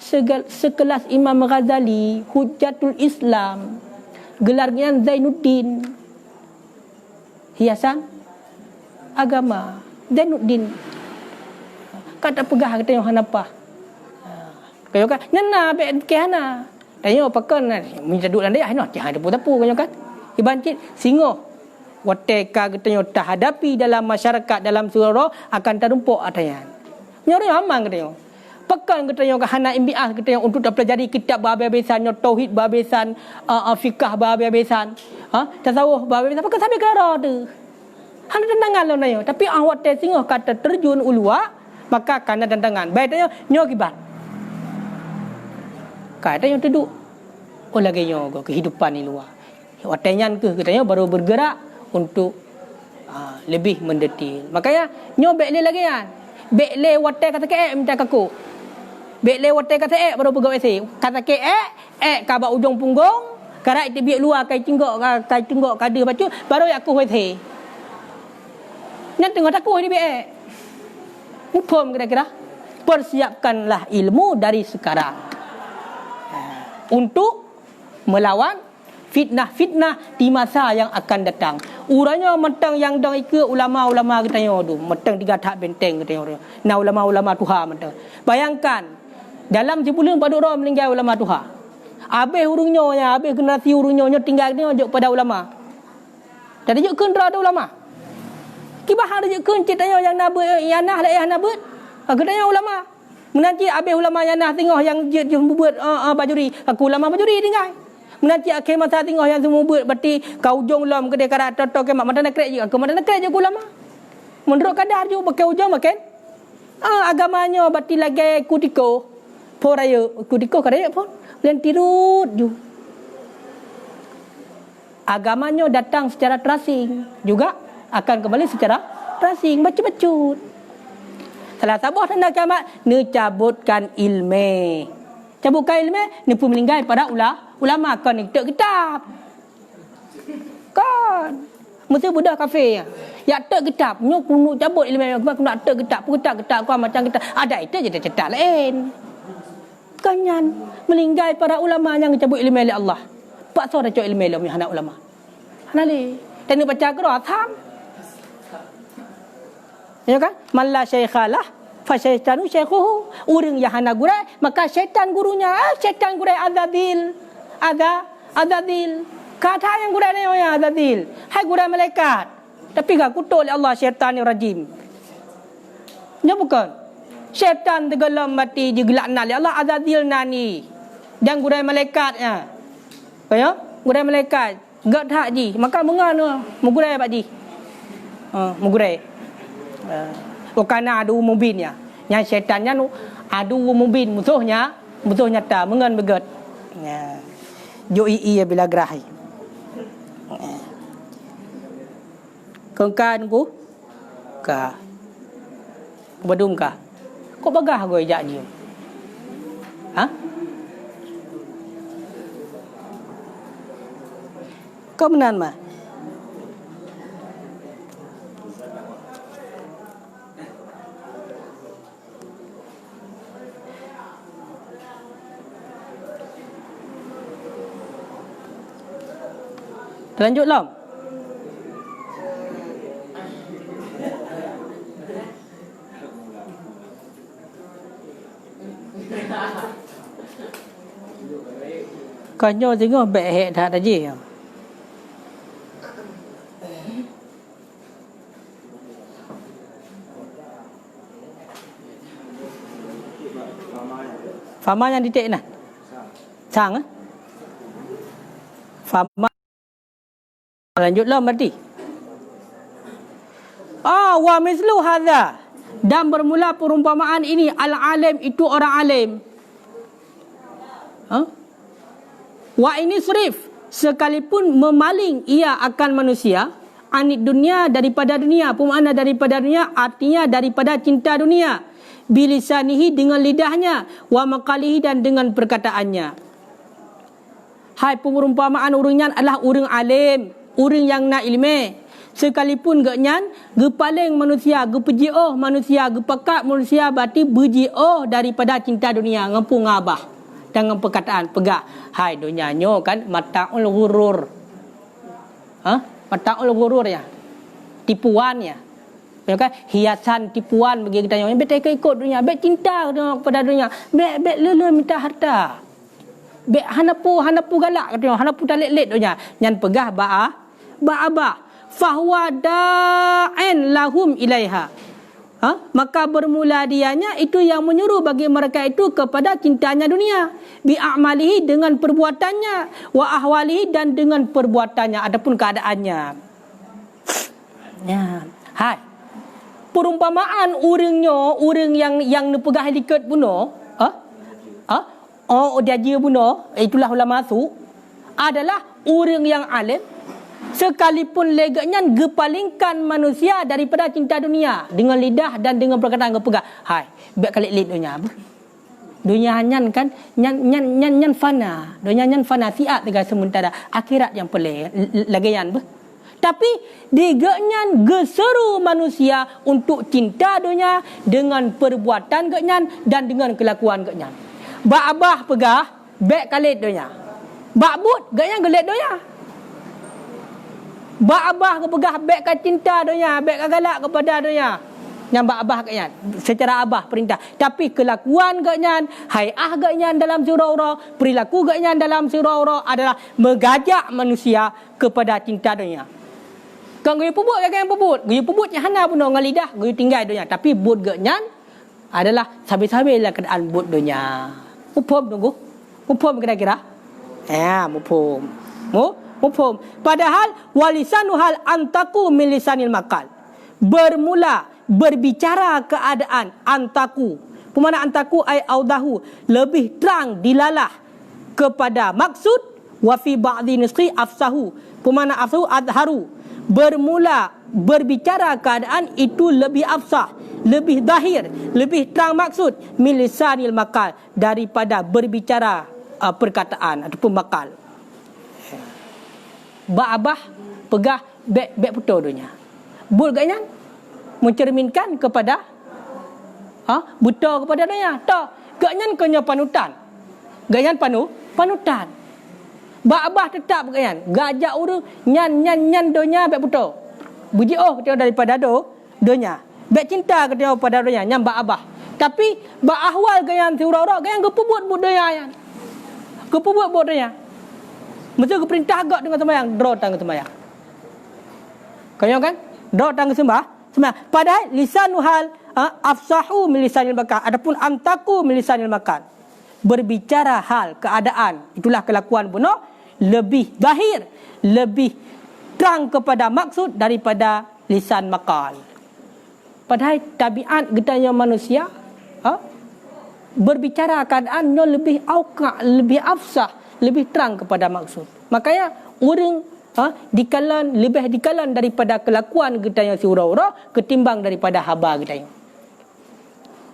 sekelas Imam Ghazali, Hujjatul Islam, gelarnya Zainuddin, hiasan agama Zainuddin. Kata pegah kata yang hanapa. Kaya kan nana be kehana. Tanya pakan minta duit anda ai no jangan depu-depu kaya kan. Ibancit singo. Wateka katanya terhadapi dalam masyarakat dalam surau akan terumpuk atayan. Nyori amang katanya. Pekan katanya ke hana MBA katanya untuk pelajari kitab berhabis-habisan, tauhid berhabis-habisan, fikah berhabis-habisan, tasawuf berhabis-habisan. Pekan sampai kelara tu. Hana tantangan lo nayo. Tapi awak teh singo kata terjun ulua maka kena tantangan. Baik tanya nyo kibat. Katanya duduk. Oh lagi nyo kehidupan ni luar. Watanyan ke katanya baru bergerak untuk lebih mendetil. Makanya nyo bekle lagi kan. Bekle watai kata ke minta kaku. Bekle watai kata baru pegawai si. Kata ke kabak ujung punggung, karat dia biak luar kai tunggok kada bacu baru aku wei. Nan tengok aku ni bek. Mumpum kira-kira. Persiapkanlah ilmu dari sekarang. Untuk melawan fitnah-fitnah di masa yang akan datang. Uranya mentang yang dang ikut ulama-ulama katanya tu, mentang 3 tak benteng katanya. Nah ulama-ulama Tuhan mentang. Bayangkan dalam sebulan pada orang meninggal ulama Tuhan. Habis urungnya nya, habis generasi urungnya nya tinggal ni juk pada ulama. Tadi juk kendra ada ulama. Kibah ada juk kencit tanya yang nabe yanah dak yang nabe. Katanya ulama. Menanti habis ulama yanah tengok yang buat bajuri. Aku ulama bajuri tinggal. Menanti akhir masa tengok yang semua buat berarti kau ujung lam kedai karat toto kemak mata nak krek je. Aku mata nak krek je aku ulama. Menurut kadar je pakai ujung makan. Agamanya berarti lagi kutiko. Poraya kutiko kadang pun. Dan tirut je. Agamanya datang secara terasing. Juga akan kembali secara terasing. Baca-bacut. Salah sabah tanda kiamat ni cabutkan ilmu. Cabutkan ilmu ni pun meninggal pada ulama kan ni tak kitab. Kan. Mesti budak kafir. Ya tak kitab, nyo kuno cabut ilmu aku nak tak kitab, kitab kau macam kita. Ada itu je cetak lain. Kanyan meninggal para ulama yang cabut ilmu oleh Allah. Pak so dah cabut ilmu oleh anak ulama. Hanali. Dan ni baca Quran tham. Ya kan? Malla syaikhalah fa syaitanu syaikhuhu. Urang yang hana guru maka syaitan gurunya. Syaitan guru azadil. Azadil. Kata yang guru ni ya azadil. Hai guru malaikat. Tapi gak kutuk oleh Allah syaitanir rajim. Ya bukan. Syaitan tenggelam mati digelakna oleh Allah azadil nani. Dan guru malaikatnya. Ya? Guru malaikat. Gak tak ji. Maka mengano mugurai pak ji. Mugurai. Wakana adu mubinnya. Yang syaitannya nu adu mubin musuhnya nyata mengan begat. Ya. Jo iya bila gerahi. Kengkan ku ka badum ka. Kok bagah goi jak dia. Ha? Kau menan mah? Lanjut lah. Kanyo tengok baik hek dah tadi. Fama yang ditek nah. Sang ah. Fama lanjutlah berarti. Wa mislu hadza. Dan bermula perumpamaan ini al-alim itu orang alim. Wa ini surif. Sekalipun memaling ia akan manusia. Anid dunia daripada dunia. Pemakna daripada dunia artinya daripada cinta dunia. Bilisanihi dengan lidahnya. Wa maqalihi dan dengan perkataannya. Hai perumpamaan urangnya adalah urang alim. Orang yang nak ilmu Sekalipun genyan gepaling manusia, gepejioh manusia, gepekat manusia berarti bejioh daripada cinta dunia, ngempung abah. Dengan perkataan pegah, hai dunianyo kan mata'ul ghurur. Mata'ul ghurur ya. Tipuan ya. Ya kan hiasan tipuan bagi kita yang bet ikut dunia, bet cinta kepada dunia, bet lele minta harta. Bet hanapu galak katanya, hanapu talit-lit dunia. Nyan pegah ba'aba fahuwa da'in lahum ilaiha. Maka bermula dianya itu yang menyuruh bagi mereka itu kepada cintanya dunia, bi'amalihi dengan perbuatannya, wa ahwalihi dan dengan perbuatannya adapun keadaannya. Ya, hai. Perumpamaan orang yang nepegah diket bunuh, dia bunuh, itulah ulama su, adalah orang yang alim sekalipun leganya gepalingkan manusia daripada cinta dunia dengan lidah dan dengan perkataan gepegah. Hai, biar kali lid dunia apa? Dunia nyan kan nyan fana. Dunia nyan fana siat tegas sementara, akhirat yang pelai lagayan bah. Tapi digenyan geseru manusia untuk cinta dunia dengan perbuatan genyan dan dengan kelakuan genyan. Bak abah pegah, bek kalit dunia. Bak but genyan gelit dunia. Bak abah kepegah, bek ka cinta dunia, bek ka galak kepada dunia. Yang bak abah genyan secara abah perintah. Tapi kelakuan genyan, hai'ah genyan dalam surah-surah, perilaku genyan dalam surah-surah adalah mengajak manusia kepada cinta dunia. Kan gaya pebut kan pebut. Gaya pebut yang hana pun dengan lidah, gaya tinggal dunia. Tapi but genyan adalah sabi-sabilah keadaan but dunia. Mufhum tunggu. Mufhum kira-kira? Ya, mufhum. Mufhum. Padahal walisanu hal antaku min lisanil maqal. Bermula berbicara keadaan antaku. Pemana antaku ay audahu, lebih terang dilalah kepada maksud wa fi ba'dhi nusqi afsahu. Pemana afsahu adharu. Bermula berbicara keadaan itu lebih afsah, lebih zahir, lebih terang maksud min lisanil maqal daripada berbicara perkataan ataupun maqal. Ba'abah pegah bek putus dunia. Bul gaknya mencerminkan kepada buta kepada dunia. Tak, gaknya kena panutan. Gaknya panutan. Ba'abah tetap gaknya gajak urus nyan dunia bek putus. Buji kita daripada dunia. Bek cinta kita pada dunia nyan ba'abah. Tapi ba'ahwal gaknya surau-surau gaknya kepubut budaya yan. Kepubut budaya. Mesti keperintah agak dengan sembahyang, draw tang sembahyang. Kau kan? Draw tang sembahyang. Padahal lisanul hal afsahu min lisanil makan. Adapun antaku min lisanil makan. Berbicara hal keadaan, itulah kelakuan bunuh lebih zahir, lebih terang kepada maksud daripada lisan maqal. Padahal tabiat getanya manusia berbicara keadaannya lebih auqa, lebih afsah, lebih terang kepada maksud. Makanya orang lebih dikalan daripada kelakuan kita yang surau-surau ketimbang daripada haba kita yang.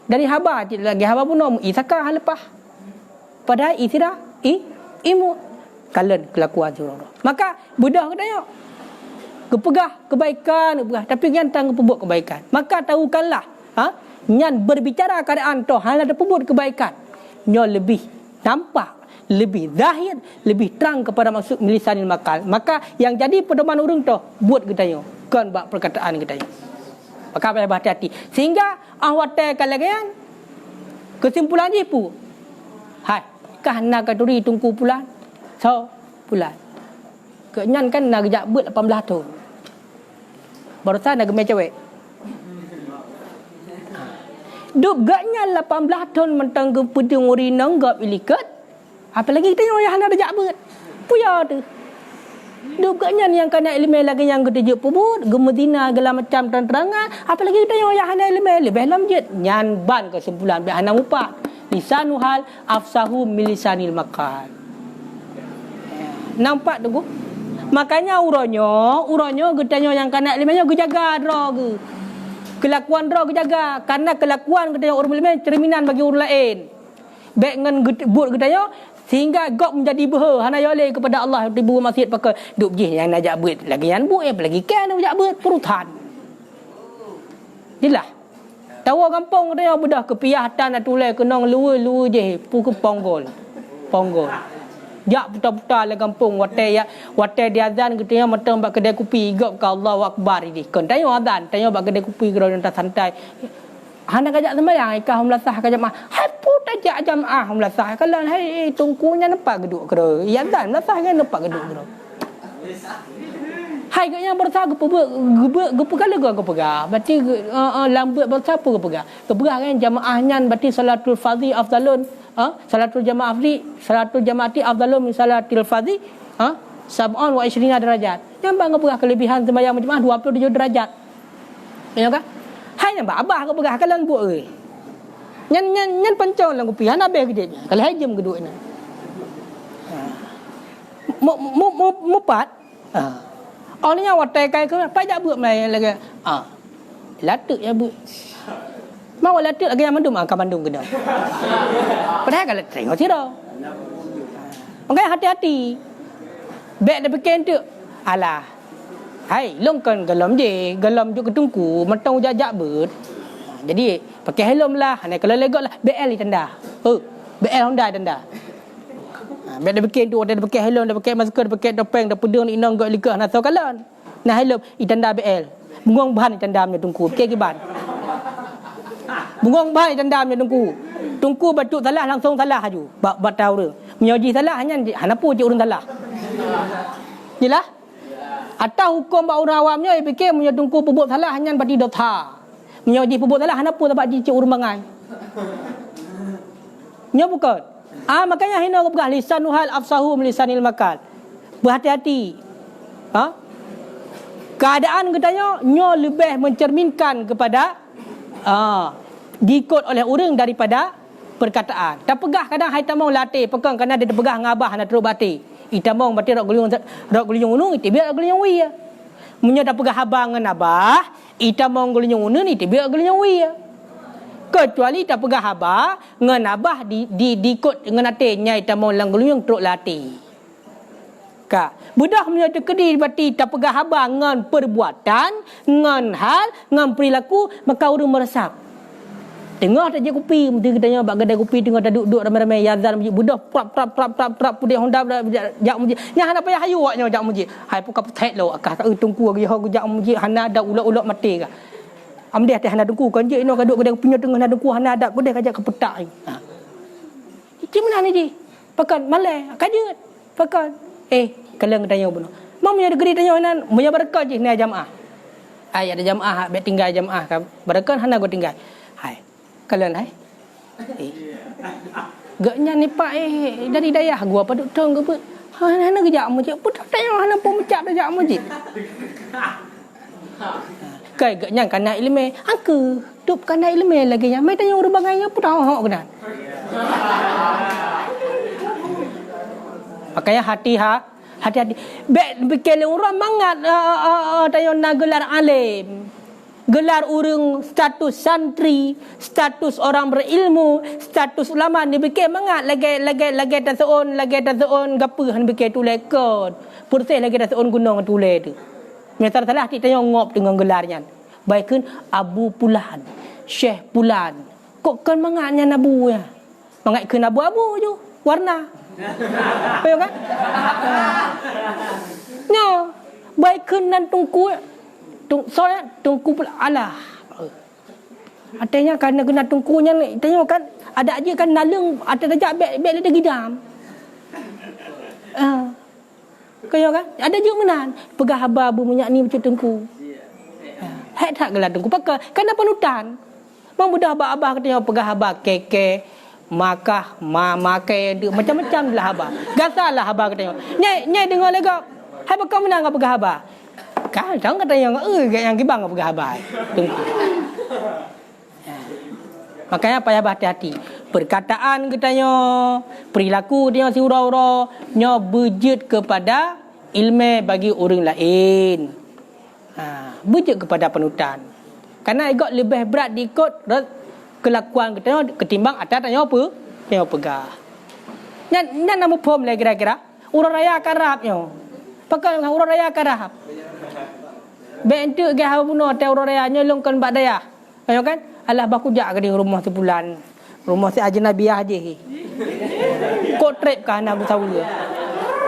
Dari haba tidak lagi haba pun isaka lepas. Padahal isira imu kalan kelakuan surau-surau. Maka budak kita yang kepegah kebaikan, tapi yang tang pebut kebaikan. Maka tahukanlah nyan berbicara keadaan tu hal ada pebut kebaikan. Nyo lebih nampak, lebih zahir, lebih terang kepada maksud lisanil maqal. Maka yang jadi pedoman urang tu buat kita yo, kan bak perkataan kita yo. Maka berhati-hati. Sehingga awate kalagian kesimpulan je pu. Hai, kah nak kaduri tungku pulan. So, pulan. Kenyan kan nak gejak bet 18 tahun. Barusan nak gemai cewek. Duk gaknya 18 tahun mentang ke pedung urinang gap ilikat. Apalagi kita yang ada jabat. Puya tu. Duk gaknya yang kena ilmu lagi yang kita je pubut, gemedina segala macam terang-terangan. Apalagi kita yang ada ilmu lebih lamjit. Nyan ban kesimpulan bi ana upak. Lisanul hal afsahu milisanil maqal. Nampak tu? Makanya uronyo getanya yang kena ilmunya gejaga dra ge. Kelakuan dra gejaga karena kelakuan getanya orang ilmu cerminan bagi orang lain. Baik ngan but getanya Sehingga gok menjadi berha hana yole kepada Allah di buku masjid pakai duk jih yang najak beut lagi yang buat lagi kan najak beut perutan. Jelah. Tahu kampung dia bedah kepiah tan atulai kenong luwe je puku ponggol. Jak putar-putar le kampung wate dia azan ketanya matang bak kedai kopi gok ke Allahu akbar ini. Kan tanya azan, tanya bak kedai kopi kalau entah santai. Hana kajak sembahyang ikah melasah kajak mah. Hai put ajak jamaah melasah. Kalau hai tungkunya nampak geduk kero. Ya azan melasah kan nampak geduk kero. Hai kaya bersah gepegah lega gepegah. Berarti lambat bersah apa gepegah. Gepegah kan jamaahnya berarti salatul fardhi afdalun. Salatul jamaati afdalun min salatil fardhi. Sab'un wa 20 derajat. Yang bang gepegah kelebihan sembahyang berjamaah 27 derajat. Ya kan? Hai nampak abah gepegah kalan buat euy. Nyan pancong lang kopi hana be gede. Kalau hai jam kedua ni. Mupat. Orangnya watai kai ke pajak buat mai lagi. Latut ya buat. Mau latut lagi yang mandum ke Bandung ke dah. Padahal kalau tengok tira. Makanya hati-hati. Bek dah bikin tu. Alah. Hai, longkan galam je. Galam juk ketungku, matang ujak-jak bet. Jadi, pakai helm lah. Kalau legok lah, BL tanda. BL Honda tanda. Bek dah bikin tu, dah pakai helm, dah pakai masker, dah pakai topeng, dah pedang ni inang gak likah nak tahu kalan. Nah helm tanda BL. Bungong bahan tanda punya tungku, pakai giban. Bungong bahan tanda punya tungku. Tungku batuk salah langsung salah aju. Bak tahu dia. Menyoji salah hanya hanapu je urun salah. Jelah? Atau hukum bak orang awamnya dia fikir punya tungku pebut salah hanya bati dotha. Menyoji pebut salah hanapu dapat cicik urun bangai. Nya bukan. Makanya hina aku pegah lisanuhal afsahu lisanil makal. Berhati-hati. Keadaan katanya nyo lebih mencerminkan kepada diikut oleh orang daripada perkataan. Tak pegah kadang hai tamong latih pegang kerana dia pegah ngabah nak terus bati. Itamong bati rok gulung unu itu biar gulung wi. Munyo tak pegah habang ngan abah, itamong gulung unu ni biar gulung wi. Kecuali tak pegah abah ngan abah diikut dengan ate nyai tamong lang gulung terus latih. Kak, budak punya tekedi bati tak pegah habang ngan perbuatan, ngan hal, ngan perilaku maka orang meresap. Tengah tak je kopi, mesti katanya bak kedai kopi tengah dah duduk ramai-ramai yazan masjid budak prap pudih Honda jak masjid. Nya hana payah hayu waknya jak masjid. Hai puka petai lo akah tak tungku lagi hok jak masjid hana ada ulok-ulok mati ka. Amdeh teh hana tungku kan je ino kaduk kedai kopi tengah hana tungku hana ada kedai kajak ke petak ni. Iki mana ni ji? Pakan malai kajut. Pakan. Kalau katanya benar. Mam punya negeri tanya hana punya berkah je ni jamaah. Ai ada jamaah bet tinggal jamaah kan. Berkah hana go tinggal. Hai. Kalian hai. Gaknya ni pak dari dayah gua apa duk tong ke put. Hana kejak masjid. Put tanya hana pun mencak dah masjid. Kai gaknya kana ilmu. Angke duk kana ilmu lagi nya. Mai tanya urang bangainya put hok kena. Makanya hati-hati. Bek fikir orang mangat tanya nak gelar alim. Gelar urang status santri, status orang berilmu, status ulama ni fikir mangat lagi tasun gapo han fikir tu lekot. Pursih lagi tasun gunung tule tu. Menyatakan salah ti tanya ngop dengan gelarnya. Baikkan Abu Pulan, Syekh Pulan. Kok kan mangatnya nabu ya? Mangat ke abu-abu je warna. Betul kan? Nya baikkan nan tungku tungku pula alah. Artinya kerana kena tungkunya ni tanya kan ada aja kan nalung ada dajak beg ada gidam. Kaya kan ada je menan pegah hababu minyak ni macam tungku. Hak tak gelar tungku pakai kerana panutan. Mang budak abah katanya pegah habah keke makah makai macam-macam lah habah. Gasalah habah katanya. Nyai dengar lega. Hai bakal menang apa pegah habah. Kan jangan kata yang gibang apa gabai. Tunggu. Makanya payah berhati-hati. Perkataan katanya, perilaku dia si ura-ura nya bejut kepada ilmu bagi orang lain. Bejut kepada panutan. Karena ikut lebih berat diikut kelakuan katanya ketimbang atas tanya apa? Tanya pegah. Nyan nama pom le kira-kira. Urang raya karapnya. Pakai urang raya karap. Bentuk ke hawa bunuh te urang raya nyolongkan bak daya. Ayo kan? Alah baku jak ke di rumah tu bulan. Rumah si ajnabiah je. Kok trip kan aku tahu.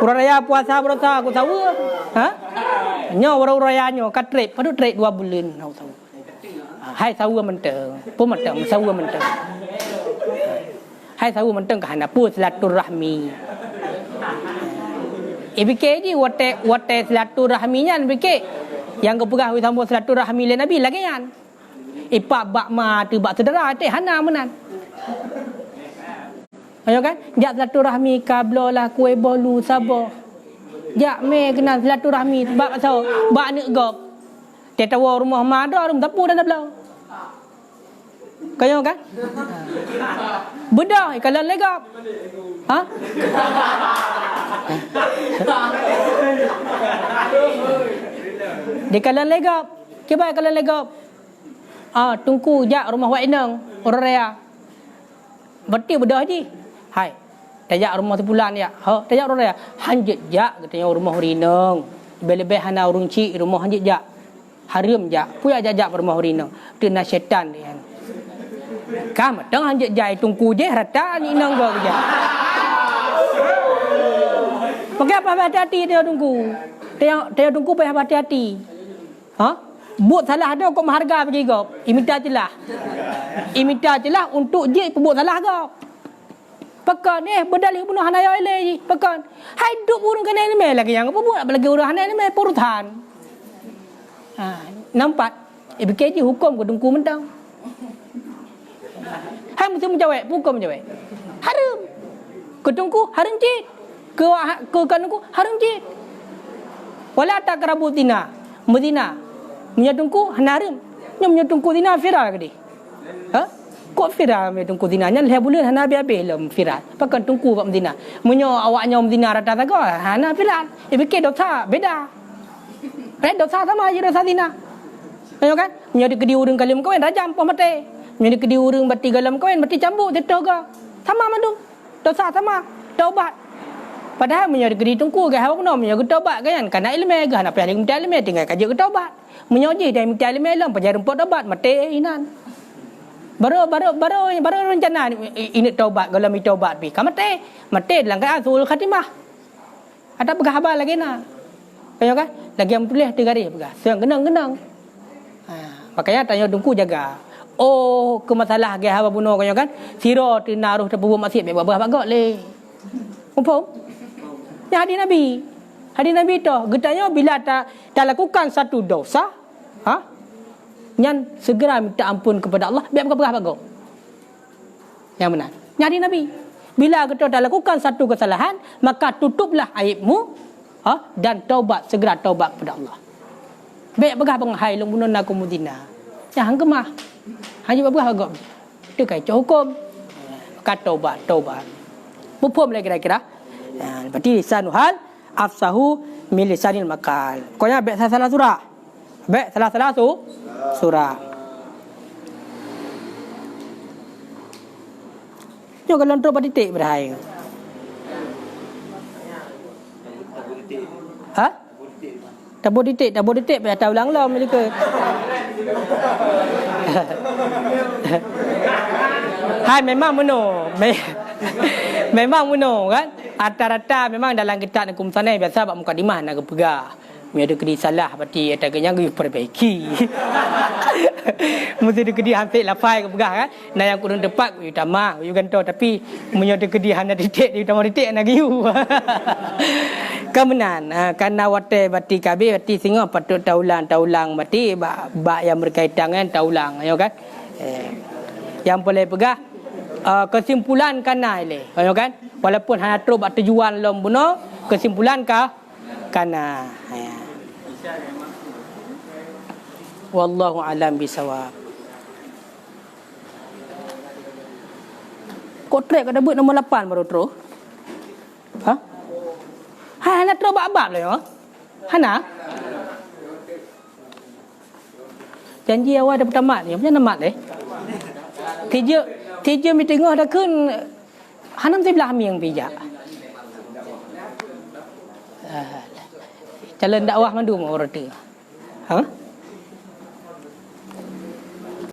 Urang raya puasa berasa aku tahu. Ha? Nyo urang raya nyo kat trip, padu trip 2 bulan aku tahu. Hai tahu menteng. Pun menteng tahu menteng. Hai tahu menteng kan apa silaturahmi. BK ni wate silaturahminya BK. Yang kepegah sambung silaturahmi le Nabi lagi kan. Ipak bak ma tu bak saudara teh hana menan. Ayo kan? Jak silaturahmi kablolah kuih bolu sabo. Jak me kena silaturahmi bak pasal bak nek gop. Dia tahu rumah mana rumah tapu dan belau. Kaya kan? Bedah kalau legap. Ha? Di kalan legap. Coba kalan legap. Tungku jak rumah Wak Inang, orang raya. Berarti bedah je. Hai. Tajak rumah sebulan ya. Ha, tajak orang raya. Hanjit jak katanya rumah Rinang. Lebih-lebih hana urung cik rumah hanjit jak. Haram jak. Puya jajak rumah Rinang. Tu na syaitan dia. Kam tang hanjit jai tungku je rata ni nang go je. Pakai apa hati-hati dia tungku. Dia tungku payah hati-hati. Ha? Buat salah ada kok mengharga pergi kau. Imita jelah. Imita jelah untuk je buat salah kau. Pekan berdalih bunuh hanaya ile pekan. Hai duk urang kena ni lagi yang apa buat lagi urang hanaya ni purutan. Nampak BKJ hukum ke tungku mentang. Hai mesti menjawab, hukum menjawab. Haram. Ketungku haram jid. Ke kanungku haram jid. Wala takrabu zina. Mezina. Menyatungku haram. Nya menyatungku zina firar ke di. Ha? Kok firar menyatungku zina? Nya leh bulan hana habis lem firar. Pakan tungku kat mezina. Menyo awaknya mezina rata tago hana firar. Fikir dosa beda. Dosa sama je dosa zina. Ayo kan? Menjadi kedi urang kalim kawin rajam pun mati. Menjadi kedi urang bati galam kawin bati cambuk tetah ga. Sama mandu. Dosa sama. Taubat. Padahal menjadi kedi tungku ke hawa kena menjadi taubat kan. Karena ilmu ga nak payah minta ilmu tinggal kaji ke taubat. Menyoji dan minta ilmu lam pajar rumput taubat mati inan. Baru rencana ini taubat galam taubat bi. Ka mati dalam ka asul khatimah. Ada pegah lagi na. Ayo kan? Lagi yang tulis 3 garis pegah. Seang genang-genang. Makanya tanya tungku jaga. Oh, ke masalah ge hawa bunuh kau kan. Sira ti naruh terbuat maksiat be babah bagak le. Faham? Ya hadis Nabi. Hadis Nabi tu getanya bila tak lakukan satu dosa, nyan segera minta ampun kepada Allah biar bagak bagak. Yang benar. Ya hadis Nabi. Bila kita dah lakukan satu kesalahan, maka tutuplah aibmu, dan taubat, segera taubat kepada Allah. Baik bagah penghai long bunuh nak kumudina. Ya hang kemah. Hanya bagah agak. Dia kacau hukum. Maka taubat. Bupum lagi kira-kira. Berarti lisanuhal afsahu min lisanil makal. Pokoknya baik salah surah. Baik salah surah. Yo kalau untuk titik berhai. Ha? Tabur titik payah tahu ulang mereka. Hai memang benar. Memang benar kan? Rata-rata memang dalam kitab hukum sanai biasa bab mukadimah nak pegang. Ada kedi salah berarti etaganya pergi perbaiki. Mesti ada kedi hampir lafai ke pegang kan. Nah yang kurang tepat you tamah, you ganto tapi menyode kedi hanya titik you tamah titik nak you. Kemenan karena wate berarti kabe berarti singa patut taulang berarti bak yang berkaitan dengan taulang ayo kan. Yang boleh pegang kesimpulan kana ile ayo kan. Walaupun hanya terus bak tujuan lom bunuh kesimpulan kana. Wallahu alam bisawab. Kok track ada buat nombor 8 baru terus? Ha? Hana terus bab-bab lah ya. Hana? Janji awal ada pertama ni, macam nama deh. Tiga mi tengok dah kun Hanam sebelah mi yang bijak. Calon dakwah mandu mau orang tu. Ha?